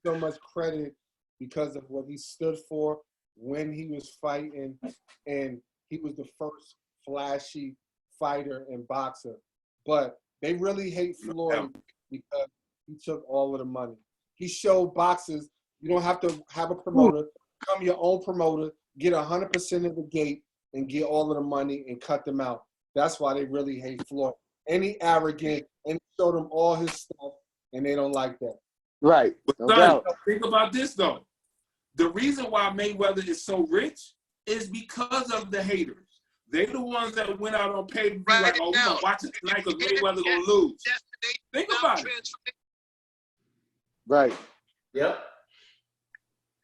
So much credit because of what he stood for when he was fighting, and he was the first flashy fighter and boxer. But they really hate Floyd because he took all of the money. He showed boxers you don't have to have a promoter, become your own promoter, get 100% of the gate, and get all of the money and cut them out. That's why they really hate Floyd. And he arrogant, and he showed them all his stuff, and they don't like that. Right. But think about this, though. The reason why Mayweather is so rich is because of the haters. They're the ones that went out on pay-per-view like, oh, we're going to watch it tonight because Mayweather going to lose. Think about it. Right. Yep.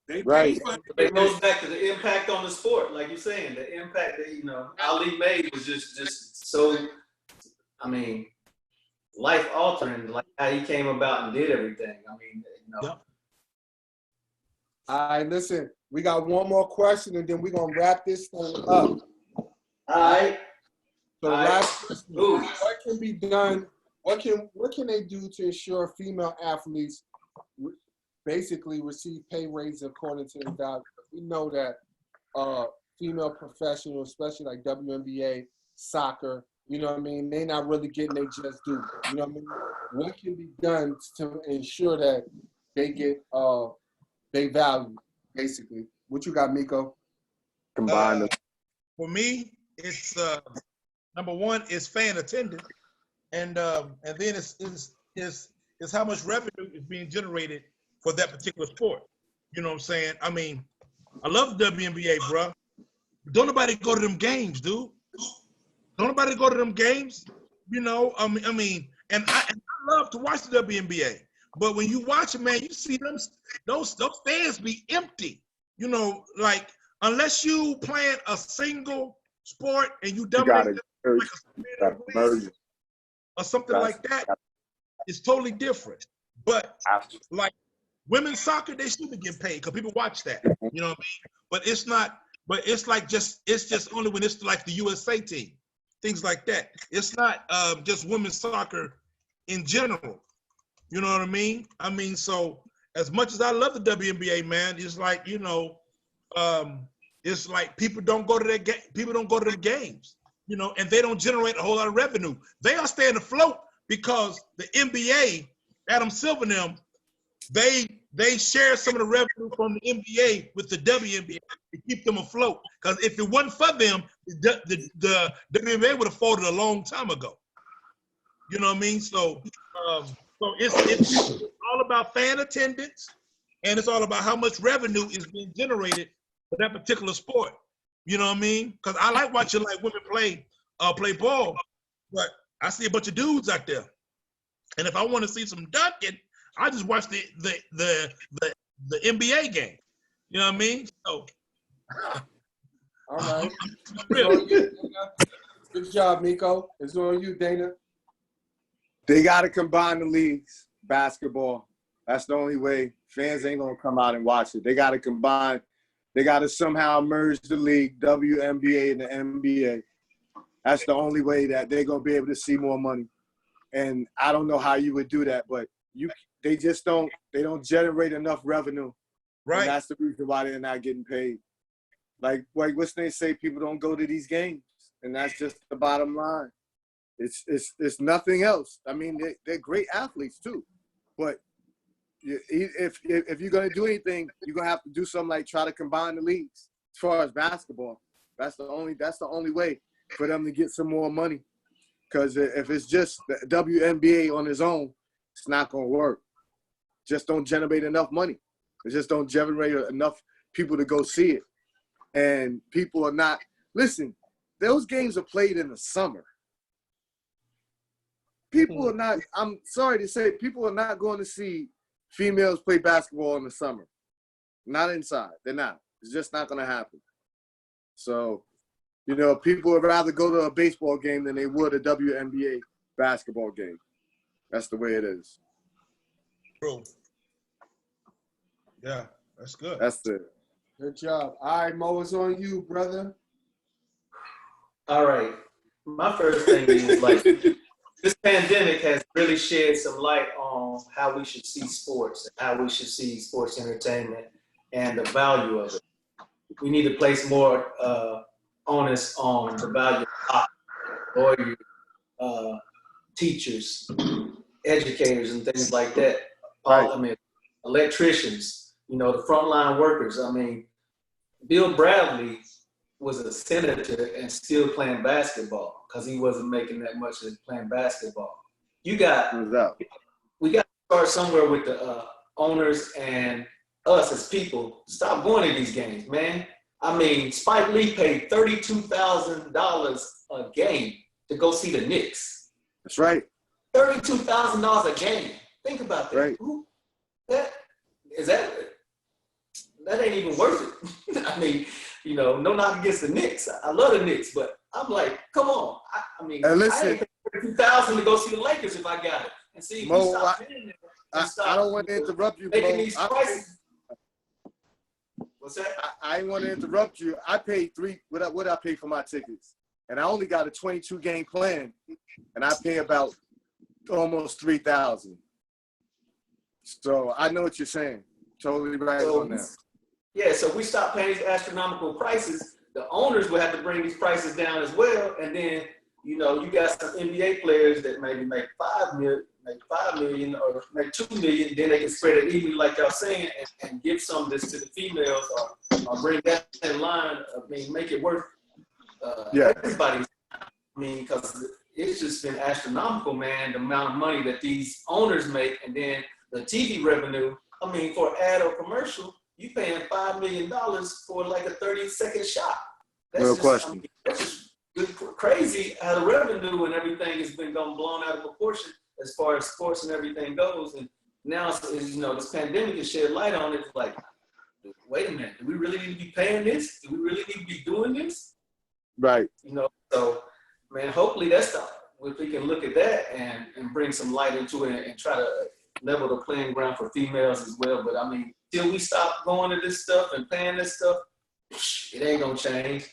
It goes back to the impact on the sport, like you're saying. The impact that, Ali made was just so, life-altering, like how he came about and did everything. Yep. All right, listen, we got one more question, and then we're going to wrap this thing up. All right. So the last question, what can be done, what can they do to ensure female athletes basically receive pay raises according to their value? We know that female professionals, especially like WNBA, soccer, they're not really getting their just due. You know what I mean? What can be done to ensure that they get their value, basically? What you got, Miko? Combine for me, it's number one is fan attendance, and then it's how much revenue is being generated for that particular sport. You know what I'm saying? I love the WNBA, bro. Don't nobody go to them games, dude. Don't nobody go to them games. And I love to watch the WNBA. But when you watch it, man, you see those fans be empty. Unless you playing a single sport and you dominate or something like that, it's totally different. But like women's soccer, they should be getting paid because people watch that. You know what I mean? But it's not. But it's just only when it's like the USA team, things like that. It's not just women's soccer in general. You know what I mean? So as much as I love the WNBA, man, it's like it's like people don't go to them games, and they don't generate a whole lot of revenue. They are staying afloat because the NBA, Adam Silver and them, they share some of the revenue from the NBA with the WNBA to keep them afloat. Because if it wasn't for them, the WNBA would have folded a long time ago. You know what I mean? So it's all about fan attendance, and it's all about how much revenue is being generated for that particular sport. You know what I mean? Because I like watching like women play ball, but I see a bunch of dudes out there, and if I want to see some dunking, I just watch the NBA game. You know what I mean? So, all right. Good job, Miko. It's on you, Dana. They got to combine the leagues, basketball. That's the only way. Fans ain't going to come out and watch it. They got to combine. They got to somehow merge the league, WNBA and the NBA. That's the only way that they're going to be able to see more money. And I don't know how you would do that, but they just don't generate enough revenue. Right. And that's the reason why they're not getting paid. like what's they say, people don't go to these games, and that's just the bottom line. It's nothing else. I mean, they're great athletes too, but if you're gonna do anything, you're gonna have to do something like try to combine the leagues. As far as basketball, that's the only way for them to get some more money. Because if it's just the WNBA on its own, it's not gonna work. Just don't generate enough money. It just don't generate enough people to go see it. And people are not listen. Those games are played in the summer. People are not. I'm sorry to say, people are not going to see females play basketball in the summer. Not inside. They're not. It's just not going to happen. So, you know, people would rather go to a baseball game than they would a WNBA basketball game. That's the way it is. True. Yeah, that's good. That's it. Good job. All right, Mo, it's on you, brother. All right. My first thing is like this pandemic has really shed some light on how we should see sports, and how we should see sports entertainment and the value of it. We need to place more onus on the value of lawyers, teachers, educators, and things like that. Right. I mean, electricians, you know, the frontline workers. I mean, Bill Bradley was a senator and still playing basketball because he wasn't making that much as playing basketball. We got to start somewhere with the owners and us as people. Stop going to these games, man. I mean, Spike Lee paid $32,000 a game to go see the Knicks. That's right. $32,000 a game. Think about that. Right. That ain't even worth it. I mean, you know, no knock against the Knicks. I love the Knicks, but I'm like, come on. I mean, listen, I ain't paying $32,000 to go see the Lakers if I got it. And see, Mo, you stop paying it. I don't want to interrupt you, making Mo. these prices. What's that? I didn't want to interrupt you. I paid what I paid for my tickets, and I only got a 22-game plan, and I pay about almost $3,000. So I know what you're saying. Totally right on that. Yeah, so we stop paying these astronomical prices. The owners will have to bring these prices down as well, and then you know you got some NBA players that maybe make $5 million or make $2 million. Then they can spread it evenly, like y'all saying, and give some of this to the females, or bring that in line. I mean, make it worth everybody. I mean, because it's just been astronomical, man. The amount of money that these owners make, and then the TV revenue. I mean, for an ad or commercial, you paying $5 million for like a 30-second shot. That's no just, question. I mean, that's just crazy how the revenue and everything has been blown out of proportion as far as sports and everything goes. And now, you know, this pandemic has shed light on it. It's like, wait a minute, do we really need to be paying this? Do we really need to be doing this? Right. You know, so, man, hopefully that's if we can look at that and bring some light into it and try to level the playing ground for females as well. But I mean, till we stop going to this stuff and paying this stuff, it ain't gonna change.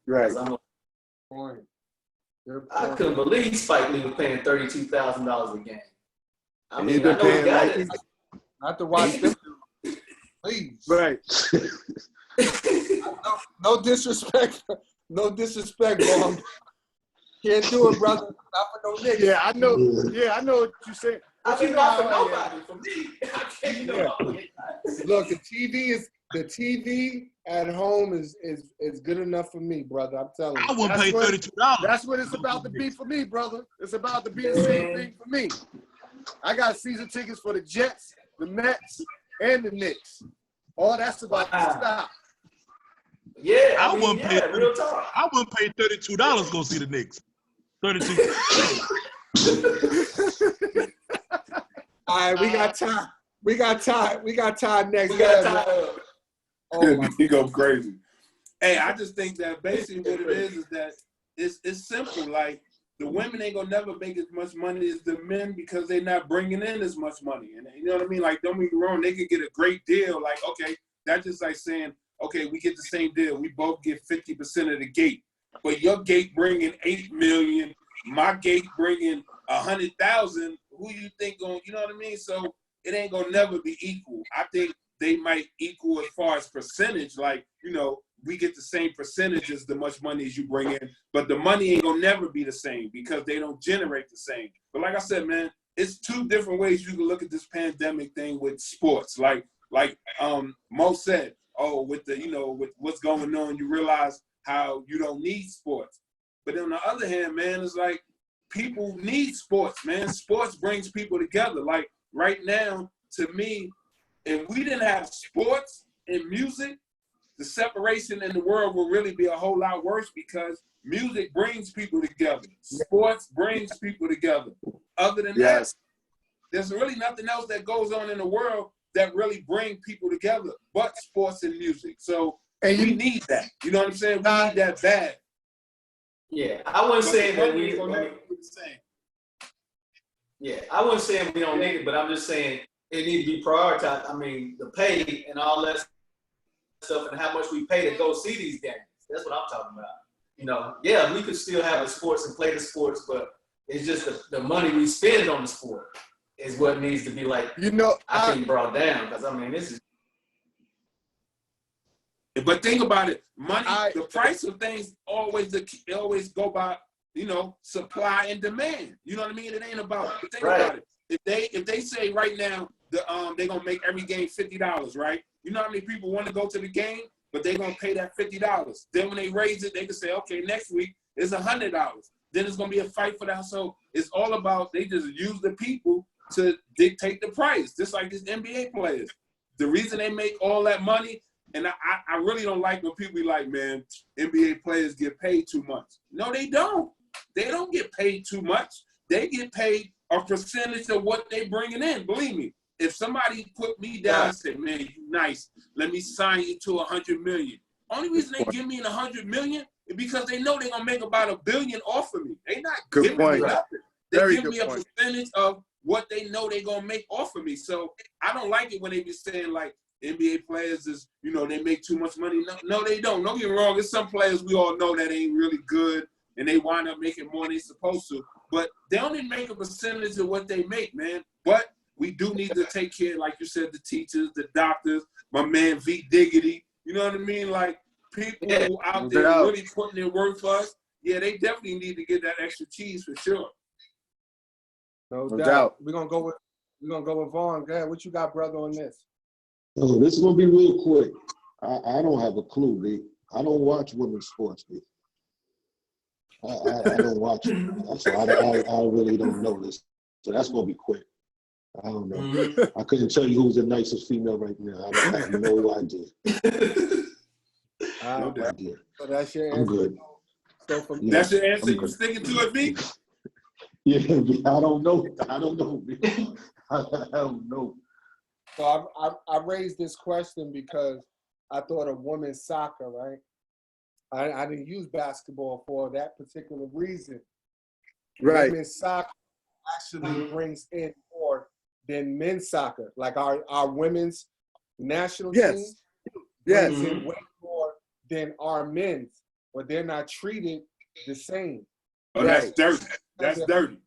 Right. I couldn't believe Spike Lee was paying $32,000 a game. I mean, I know he got it. Not to watch them, please. Right. No disrespect. No disrespect, Mom. Can't do it, brother. Not for no niggas. Yeah, I know. Yeah, I know what you're saying. I mean, not for nobody. For me, I can't Look, the TV at home is good enough for me, brother. I'm telling you. I wouldn't pay $32. That's what it's about to be for me, brother. It's about to be the same thing for me. I got season tickets for the Jets, the Mets, and the Knicks. All that's about to stop. Yeah, I wouldn't pay real talk. I wouldn't pay $32 to go see the Knicks. 32. All right, we got time. We got time next. We got time. Oh my. He go crazy. Hey, I just think that basically what it is that it's simple. Like the women ain't gonna never make as much money as the men because they're not bringing in as much money. And you know what I mean? Like, don't get me wrong, they could get a great deal. Like, okay, that's just like saying, okay, we get the same deal. We both get 50% of the gate. But your gate bringing $8 million, my gate bringing 100,000. Who you think going? You know what I mean? So it ain't gonna never be equal. I think they might equal as far as percentage. Like, you know, we get the same percentages, the much money as you bring in, but the money ain't gonna never be the same because they don't generate the same. But like I said, man, it's two different ways you can look at this pandemic thing with sports. Like Mo said, oh, with the, you know, with what's going on, you realize how you don't need sports. But on the other hand, man, it's like people need sports, man. Sports brings people together. Like right now, to me, if we didn't have sports and music, the separation in the world will really be a whole lot worse because music brings people together. Sports brings people together. Other than that, there's really nothing else that goes on in the world that really bring people together but sports and music. So we need that. You know what I'm saying? We need that bad. Yeah, I wouldn't say that we don't need it. Yeah, I wouldn't say we don't need it, but I'm just saying it needs to be prioritized. I mean, the pay and all that stuff and how much we pay to go see these games. That's what I'm talking about. You know, yeah, we could still have the sports and play the sports, but it's just the money we spend on the sport is what needs to be like, you know, I think brought down, because I mean, this is. But think about it, money, the price of things always go by, you know, supply and demand. You know what I mean? It ain't about, think about it. If they say right now, they're gonna make every game $50, right? You know how many people want to go to the game, but they're gonna pay that $50. Then when they raise it, they can say, okay, next week it's $100. Then it's gonna be a fight for that. So it's all about, they just use the people to dictate the price, just like these NBA players. The reason they make all that money, and I really don't like when people be like, man, NBA players get paid too much. No, they don't. They don't get paid too much. They get paid a percentage of what they bringing in. Believe me, if somebody put me down and said, man, you nice, let me sign you to $100 million. Only reason they give me $100 million is because they know they're gonna make about $1 billion off of me. They not giving me nothing. They give me a percentage of what they know they're gonna make off of me. So I don't like it when they be saying like NBA players is, you know, they make too much money. No, they don't. Don't get me wrong. There's some players we all know that ain't really good and they wind up making more than they supposed to. But they only make a percentage of what they make, man. But we do need to take care, like you said, the teachers, the doctors, my man V Diggity. You know what I mean? Like people who out there really putting in work for us. Yeah, they definitely need to get that extra cheese for sure. No doubt. We're gonna go with Vaughn. Go ahead. What you got, brother, on this? Oh, this is gonna be real quick. I don't have a clue, B. I don't watch women's sports, B. I don't watch it. So I really don't know this. So that's gonna be quick. I don't know. I couldn't tell you who's the nicest female right now. I have no idea. No idea. So that's your answer. I'm good. So that's your answer. You sticking to it, B? Yeah, I don't know. I don't know. I don't know. So I raised this question because I thought of women's soccer, right? I didn't use basketball for that particular reason. Right. Women's soccer actually brings in more than men's soccer. Like our women's national team brings in way more than our men's, but they're not treated the same. Oh, that's dirty. That's dirty.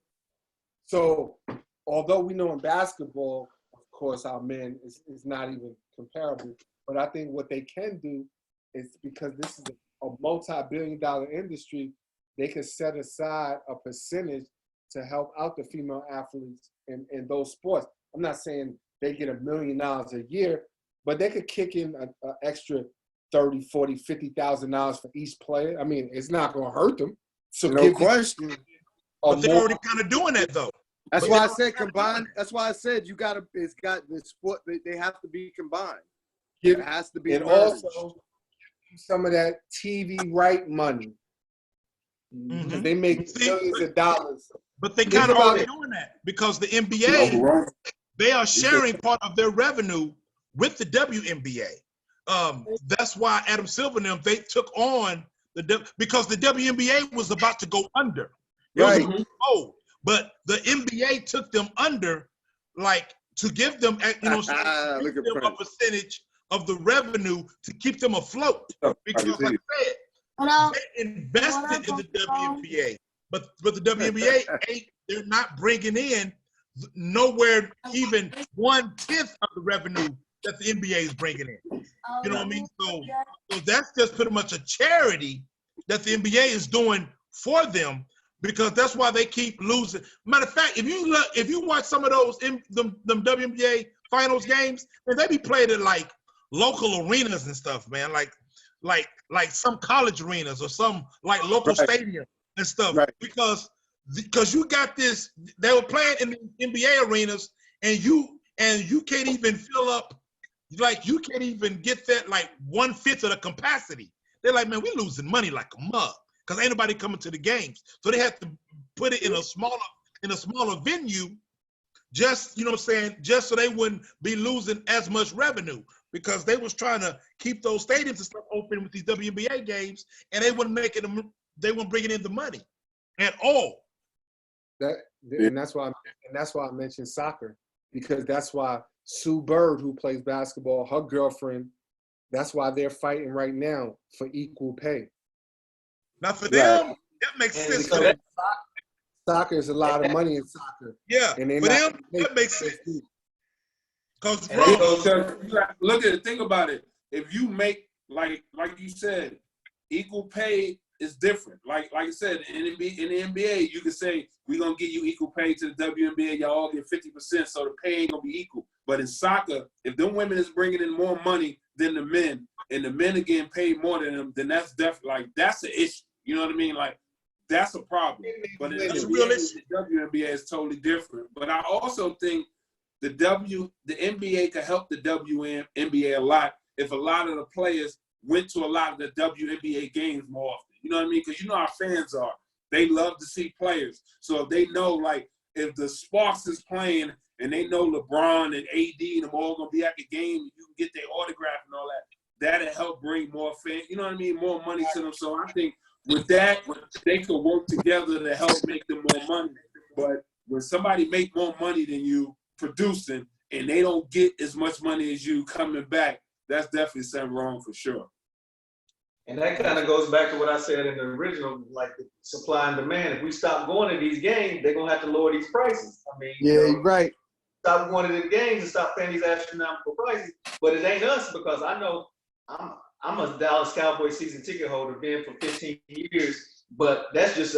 So, although we know in basketball, of course, our men is not even comparable, but I think what they can do is, because this is a multi-billion-dollar industry, they can set aside a percentage to help out the female athletes in those sports. I'm not saying they get $1 million a year, but they could kick in an extra $30,000, $40,000, $50,000 for each player. I mean, it's not going to hurt them. So no question. But they're already kind of doing that, though. That's why I said combined. That's why I said it's got the sport. They have to be combined. It has to be. And also some of that TV right money. Mm-hmm. They make millions of dollars. But they kind of already doing that because the NBA, they are sharing part of their revenue with the WNBA. That's why Adam Silver and them, they took on because the WNBA was about to go under. Right. But the NBA took them under, like, to give them, give them a percentage of the revenue to keep them afloat. Because, like I said, they invested in the WNBA, but the WNBA they're not bringing in nowhere even 1/10 of the revenue that the NBA is bringing in. You know what I mean? So that's just pretty much a charity that the NBA is doing for them, because that's why they keep losing. Matter of fact, if you watch some of those them WNBA finals games, man, they be played at like local arenas and stuff, man, like some college arenas or some like local stadium and stuff, because you got this. They were playing in the NBA arenas, and you can't even fill up. Like, you can't even get that like 1/5 of the capacity. They're like, man, we're losing money like a mug because ain't nobody coming to the games. So they have to put it in a smaller venue, just, you know what I'm saying, just so they wouldn't be losing as much revenue, because they was trying to keep those stadiums and stuff open with these WNBA games, and they weren't bringing in the money at all. And that's why I mentioned soccer, because that's why Sue Bird, who plays basketball, her girlfriend, that's why they're fighting right now for equal pay. Not for them. That makes sense. For them. Soccer is a lot of money in soccer. Yeah, and for them, that makes sense. Because look at it, think about it. If you make, like you said, equal pay is different. Like I said, in the NBA, you could say, we're going to give you equal pay to the WNBA. Y'all all get 50%, so the pay ain't going to be equal. But in soccer, if them women is bringing in more money than the men, and the men are getting paid more than them, then that's definitely, like, that's an issue. You know what I mean? Like, that's a problem. But in the WNBA is totally different. But I also think the NBA could help the WNBA a lot if a lot of the players went to a lot of the WNBA games more often. You know what I mean? Because you know how fans are. They love to see players. So if they know, like, if the Sparks is playing and they know LeBron and AD and them all going to be at the game, you can get their autograph and all that, that'll help bring more fans, you know what I mean, more money to them. So I think with that, they could work together to help make them more money. But when somebody make more money than you producing and they don't get as much money as you coming back, that's definitely something wrong for sure. And that kind of goes back to what I said in the original, like the supply and demand. If we stop going to these games, they're going to have to lower these prices. I mean, you're right. Stop going to the games and stop paying these astronomical prices. But it ain't us, because I know I'm a Dallas Cowboys season ticket holder, been for 15 years, but that's just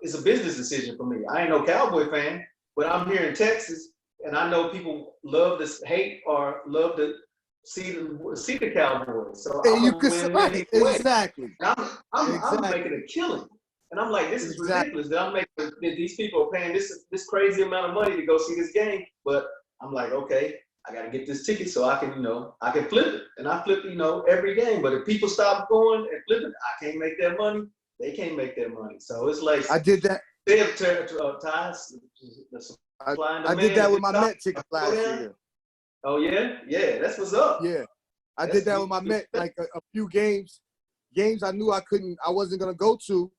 it's a business decision for me. I ain't no Cowboy fan, but I'm here in Texas, and I know people love to hate or love to see the Cowboys. So you could say exactly. I'm making a killing, and I'm like, this is ridiculous that I'm making. These people are paying this crazy amount of money to go see this game, but I'm like, okay, I got to get this ticket so I can, I can flip it, and I flip, every game. But if people stop going and flipping, I can't make that money. They can't make that money. So it's like I did that. They have ties. I did that with my Met ticket last year. Oh yeah, that's what's up. Yeah, I did that with my Met, like a few games I knew I wasn't gonna go to,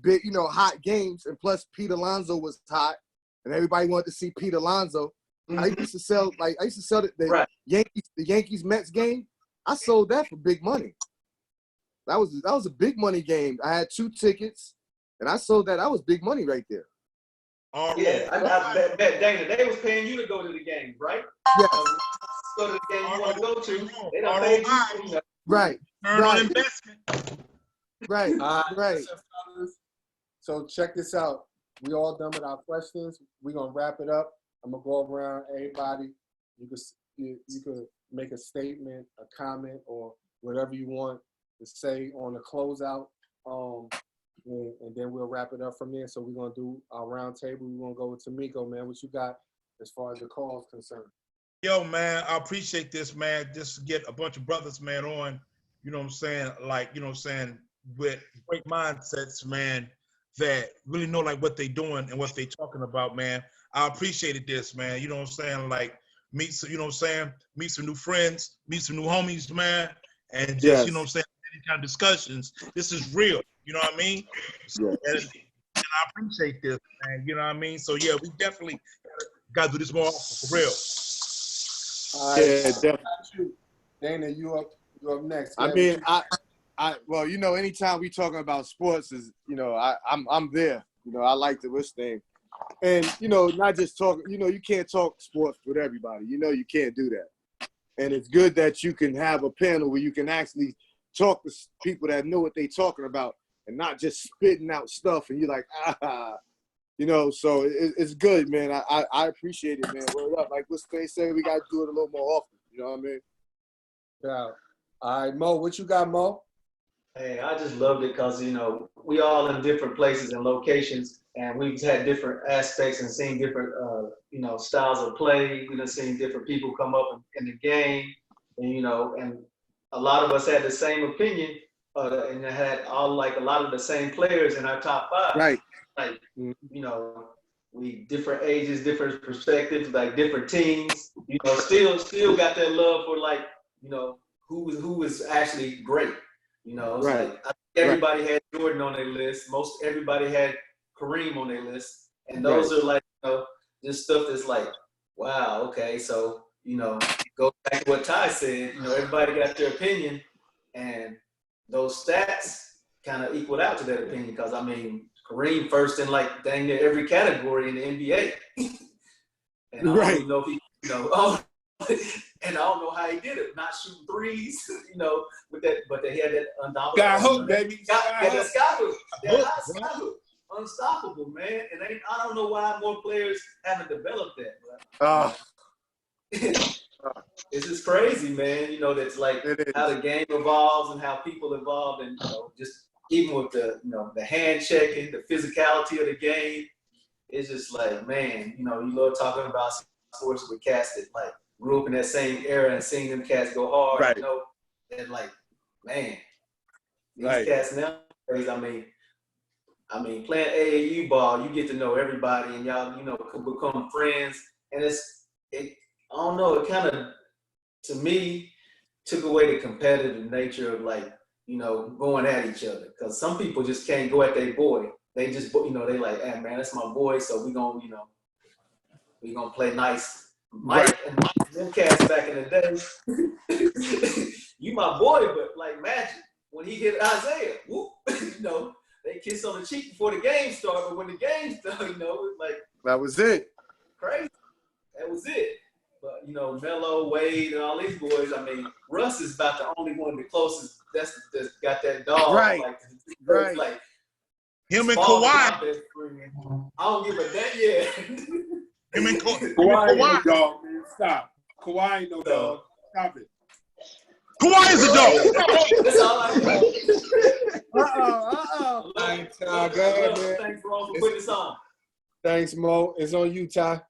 big, hot games, and plus Pete Alonso was hot, and everybody wanted to see Pete Alonso. I used to sell the Yankees Mets game. I sold that for big money. That was a big money game. I had 2 tickets, and I sold that. That was big money right there. Yeah, I bet Dana, they was paying you to go to the game, right? Yes. Go to the game you want to go to. They don't pay you. Right. Right. Right. So check this out. We all done with our questions. We're gonna wrap it up. I'm gonna go around everybody. You could make a statement, a comment, or whatever you want to say on the closeout. And then we'll wrap it up from there. So we're gonna do our round table. We're gonna go to Miko, man. What you got as far as the call is concerned? Yo, man, I appreciate this, man. Just to get a bunch of brothers, man, on, with great mindsets, man, that really know like what they doing and what they talking about, man. I appreciated this, man. Like meet some, meet some new friends, meet some new homies, man, and just, any kind of discussions. This is real. You know what I mean? So, and I appreciate this, man. You know what I mean? So yeah, we definitely gotta do this more often, for real. Yeah, definitely. Dana, you up next. I mean, well, anytime we talking about sports is, I'm there. I like this thing. And, not just talk, you can't talk sports with everybody. You can't do that. And it's good that you can have a panel where you can actually talk to people that know what they're talking about and not just spitting out stuff and you're like, you know, so it's good, man. I appreciate it, man. Word up. Like what they say, we got to do it a little more often. You know what I mean? Yeah. All right, Mo, what you got, Mo? Hey, I just loved it because, you know, we all in different places and locations, and we've had different aspects and seen different, you know, styles of play. We've seen different people come up in the game, and, you know, and a lot of us had the same opinion, and had all like a lot of the same players in our top 5. Right. Like, you know, we different ages, different perspectives, like different teams. You know, still got that love for like, you know, who was actually great. You know, it's like I think everybody had Jordan on their list. Most everybody had Kareem on their list, and those are like, you know, just stuff that's like, wow, okay, so you know, go back to what Ty said. You know, everybody got their opinion, and those stats kind of equaled out to that opinion. Because I mean, Kareem first in like dang near every category in the NBA, and I don't even know if he, you know, and I don't know how he did it, not shooting threes, you know, with that, but they had that unstoppable. Sky hook, baby. Sky hook. Unstoppable, man. And I don't know why more players haven't developed that. It's just crazy, man. You know, that's like how the game evolves and how people evolve, and you know, just even with the, you know, the hand checking, the physicality of the game. It's just like, man, you know, you love talking about sports with cats that like grew up in that same era and seeing them cats go hard, you know, and like, man, these cats nowadays, I mean, playing AAU ball, you get to know everybody and y'all, you know, could become friends. And I don't know, it kind of, to me, took away the competitive nature of like, you know, going at each other. Because some people just can't go at their boy. They just, you know, they like, hey, man, that's my boy, so we gonna, you know, we gonna play nice. Mike and them cats back in the day, you my boy, but like Magic, when he hit Isaiah, whoop, you know, they kiss on the cheek before the game started, but when the game started, you know, it was like that was it. Crazy. That was it. But you know, Melo, Wade, and all these boys, I mean, Russ is about the only one, the closest that's got that dog. Like him and Kawhi. I don't give a damn yet. Him and Kawhi ain't no dog, man. Stop. Kawhi ain't no dog. Stop it. Kawhi is a dog. That's all I know. Thanks, go ahead, man. Thanks, bro, for putting this on. Thanks, Mo. It's on you, Ty.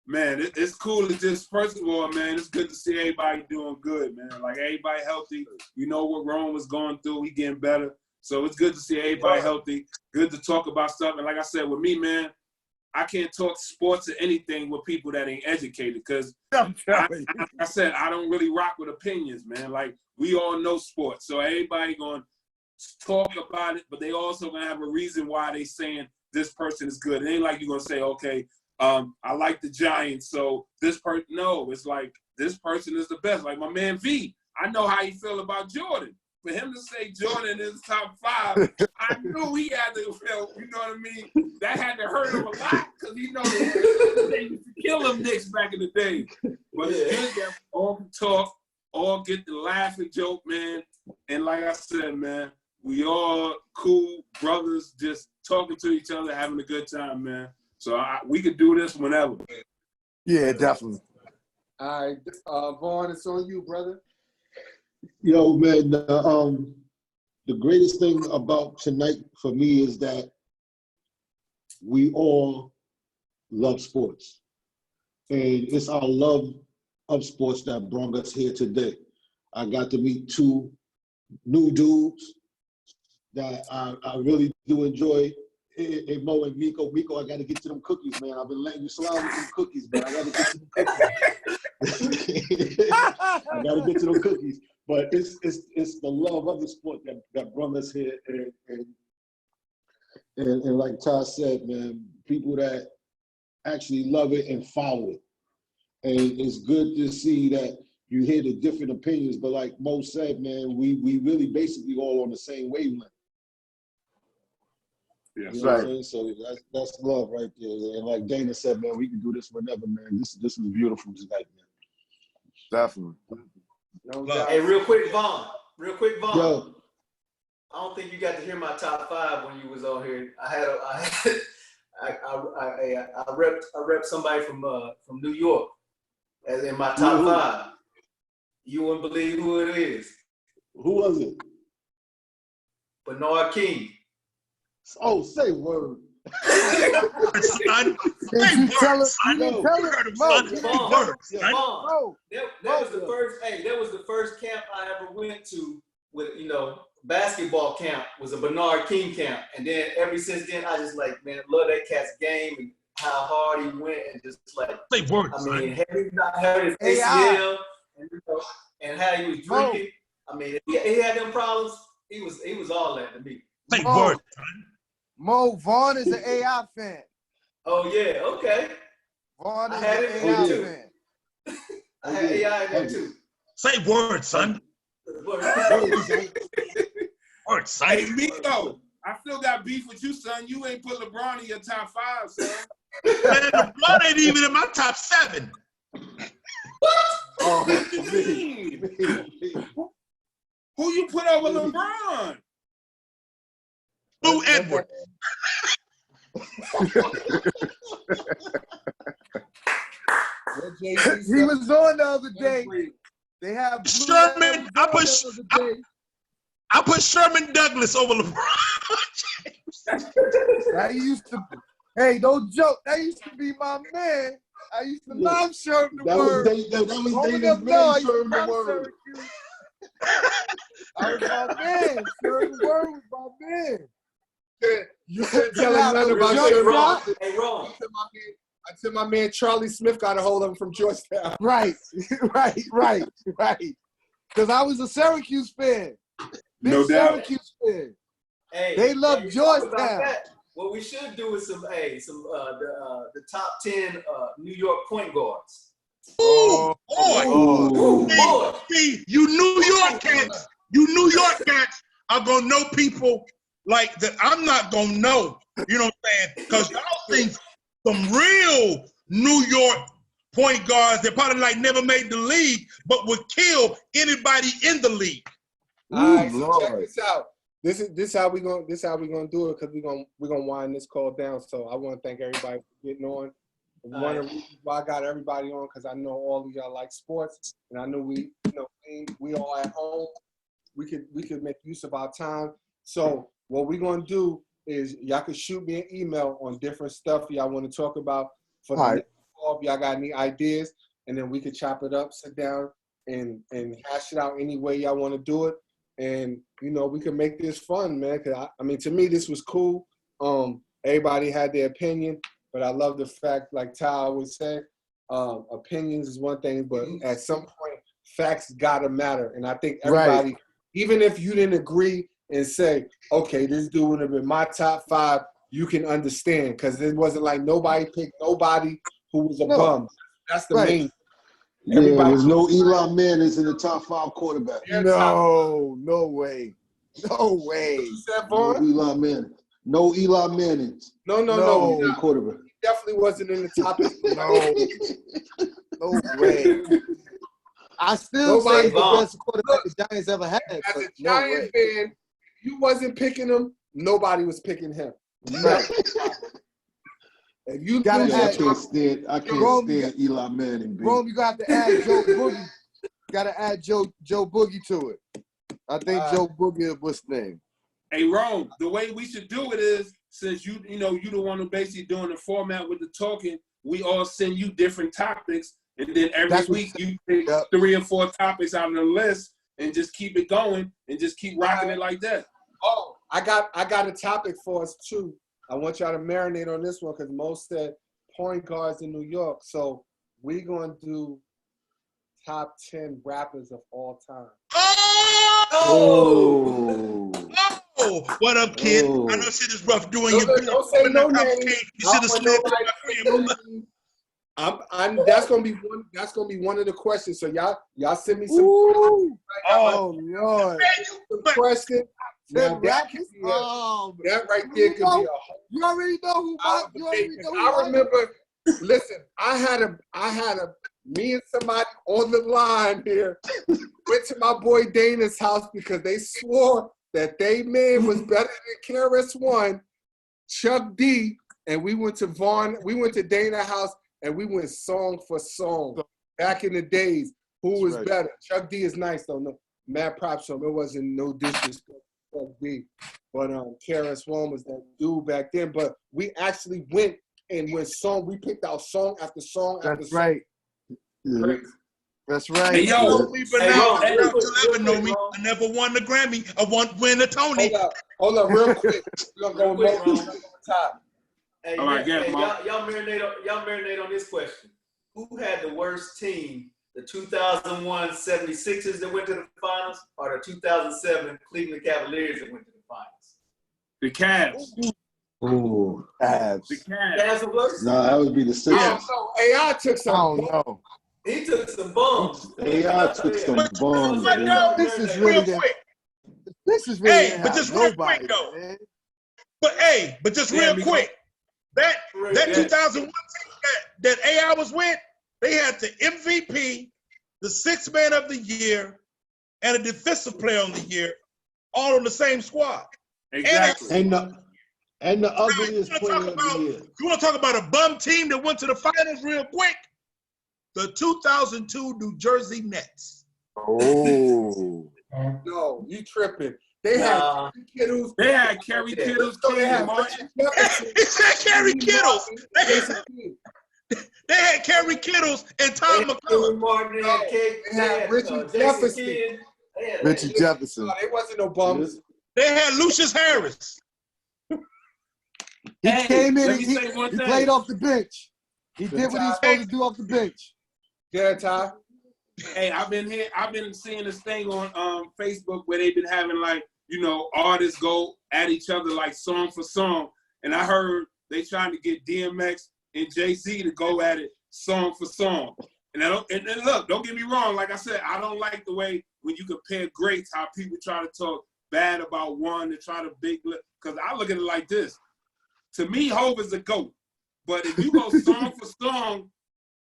Man, it's cool. It's just, first of all, man, it's good to see everybody doing good, man. Like, everybody healthy. You know what Rome was going through. We getting better. So it's good to see everybody healthy. Good to talk about stuff. And like I said, with me, man, I can't talk sports or anything with people that ain't educated because, like I said, I don't really rock with opinions, man. Like, we all know sports. So everybody going to talk about it, but they also going to have a reason why they saying this person is good. It ain't like you're going to say, okay, I like the Giants, so this person, no. It's like, this person is the best. Like my man V, I know how he feel about Jordan. For him to say Jordan is top 5, I knew he had to feel, you know what I mean? That had to hurt him a lot because he knows they used to kill them Knicks back in the day. But it's good that we all can talk, all get the laugh and joke, man. And like I said, man, we all cool brothers just talking to each other, having a good time, man. So we could do this whenever. Yeah, definitely. All right, Vaughn, it's on you, brother. Yo, man, the greatest thing about tonight for me is that we all love sports. And it's our love of sports that brought us here today. I got to meet 2 new dudes that I really do enjoy. Hey, Mo and Miko, I got to get to them cookies, man. I've been letting you slide with them cookies, but I got to get to them cookies. I got to get to them cookies. But it's the love of the sport that brought us here, and like Ty said, man, people that actually love it and follow it. And it's good to see that you hear the different opinions, but like Mo said, man, we really basically all on the same wavelength. Yeah, you know what I'm saying? So that's love right there. And like Dana said, man, we can do this whenever, man. This is beautiful tonight, man. definitely. No doubt. Hey, real quick, Vaughn. Yo. I don't think you got to hear my top 5 when you was on here. I rep somebody from New York as in my top 5. You wouldn't believe who it is. Who was it? Bernard King. Oh, say word. Son. Did you tell us? You didn't tell us. That was the first. Hey, that was the first camp I ever went to with basketball camp. Was a Bernard King camp, and then ever since then I just love that cat's game and how hard he went and just having his ACL and how he was drinking. I mean, he had them problems. He was all that to me. Vaughn is an AI fan. Oh yeah, okay. Vaughn is an AI fan. I had AI in there too. Say word, son. Word, son. Hey, Miko, I still got beef with you, son. You ain't put LeBron in your top 5, son. Man, LeBron ain't even in my top 7. What do you mean? Who you put over LeBron? Lou Edwards. He was on the other day. They have Sherman. I put Sherman Douglas over LeBron James. That used to. Hey, don't joke. That used to be my man. I used to love Sherman the Word. That was David's man, Sherman the Word. I was my man. Sherman the Word was my man. You couldn't tell him nothing about Sherman. Hey, Ron. Until my man Charlie Smith got a hold of him from Georgetown. Right. Because I was a Syracuse fan. No doubt. Syracuse fan. Hey, they love Georgetown. What we should do is the top 10 New York point guards. Ooh, boy. See, you New York cats are gonna know people like that. I'm not gonna know. You know what I'm saying? Because y'all think some real New York point guards that probably never made the league, but would kill anybody in the league. All right, so check this out. This is how we gonna do it, because we're gonna wind this call down. So I want to thank everybody for getting on. One of the reasons why I got everybody on, because I know all of y'all like sports, and I know we all at home. We could make use of our time. So what we're gonna do is y'all can shoot me an email on different stuff y'all want to talk about for the next call. If y'all got any ideas, and then we could chop it up, sit down, and hash it out any way y'all want to do it. And we can make this fun, man. Cause I mean, to me, this was cool. Everybody had their opinion, but I love the fact, like Ty always said, opinions is one thing, but at some point, facts gotta matter. And I think everybody, even if you didn't agree and say, okay, this dude would have been my top 5, you can understand, because it wasn't like nobody picked nobody who was a bum. That's the main. Everybody there's no Eli Mannings in the top 5 quarterback. No way. No way. No Eli Manning. No Eli Mannings. No. Quarterback. He definitely wasn't in the top. No way. I still say he's the best quarterback the Giants ever had. As a Giant fan, you wasn't picking him, nobody was picking him. If you gotta I can't stand Eli Manning. Rome, you got to add Joe Boogie. Gotta add Joe Boogie to it. I think Joe Boogie was the name. Hey, Rome, the way we should do it is, since you the one who basically doing the format with the talking, we all send you different topics, and then every week you pick 3 or 4 topics out of the list and just keep it going and just keep rocking it like that. Oh, I got a topic for us too. I want y'all to marinate on this one, because most said point guards in New York. So we're going to do top 10 rappers of all time. Oh! What up, kid? I know shit is rough doing your bit. Don't say no names. You should have slid that's gonna be one of the questions. So y'all send me some Lord. question. Now that right there could be a. You already know who. I remember. Listen, I had a me and somebody on the line here went to my boy Dana's house because they swore that they man was better than KRS-One, Chuck D, and we went to Dana's house and we went song for song. Back in the days, who was better? Chuck D is nice though. No, mad props to him. It wasn't no disrespect to Chuck D, but KRS-One was that dude back then. But we actually went and we picked out song after song after song. Right. Yeah. That's right. Hey, yo. I never won the Grammy. I win the Tony. Hold up, real quick. We're gonna go over top. Hey, all right, y'all marinate on this question. Who had the worst team? The 2001 76ers that went to the finals, or the 2007 Cleveland Cavaliers that went to the finals? The Cavs. Ooh, Cavs. The Cavs. Cavs were worse? No, that would be the Sixers. AI took some. Oh no. He took some bombs. AI took some bombs. This is really quick. This is really but just real quick though. Man. But just real quick. That 2001 team that AI was with, they had the MVP, the sixth man of the year, and a defensive player of the year, all on the same squad. Exactly. And the ugliest player of the year. You want to talk about a bum team that went to the finals real quick? The 2002 New Jersey Nets. Oh. No, you tripping. They had Kittles. They had Kerry Kittles. They had Martin. He said Kerry Kittles. They had Kerry Kittles and Tom McCullough. They had Richie Jefferson. Richie Jefferson. They wasn't no bums. They had Lucius Harris. He came in and he played off the bench. He did what he was supposed to do off the bench. Yeah, Ty. Hey, I've been seeing this thing on Facebook where they've been having artists go at each other like song for song, and I heard they trying to get DMX and Jay-Z to go at it song for song. And look, don't get me wrong. Like I said, I don't like the way when you compare greats, how people try to talk bad about one and try to because I look at it like this. To me, Hov is a GOAT. But if you go song for song,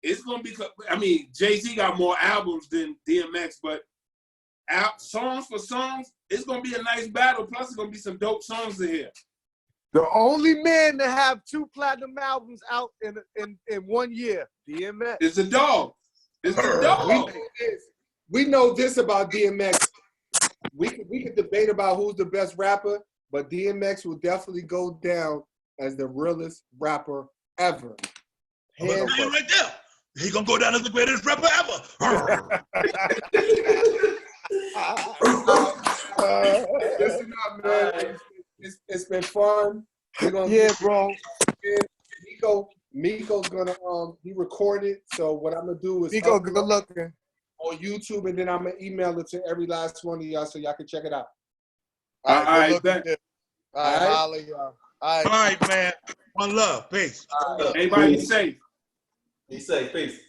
it's going to be, Jay-Z got more albums than DMX, but songs for songs, it's going to be a nice battle. Plus, it's going to be some dope songs in here. The only man to have 2 platinum albums out in 1 year, DMX. It's the dog. It's the dog. We know this about DMX. We could debate about who's the best rapper, but DMX will definitely go down as the realest rapper ever. Right there. He gonna go down as the greatest rapper ever. Listen up, man. It's been fun. Bro. Miko's gonna he recorded. So what I'm gonna do is Miko, good looking on YouTube, and then I'm gonna email it to every last one of y'all so y'all can check it out. All right, All right, man. One love. Peace. Everybody be safe. Be safe. Peace.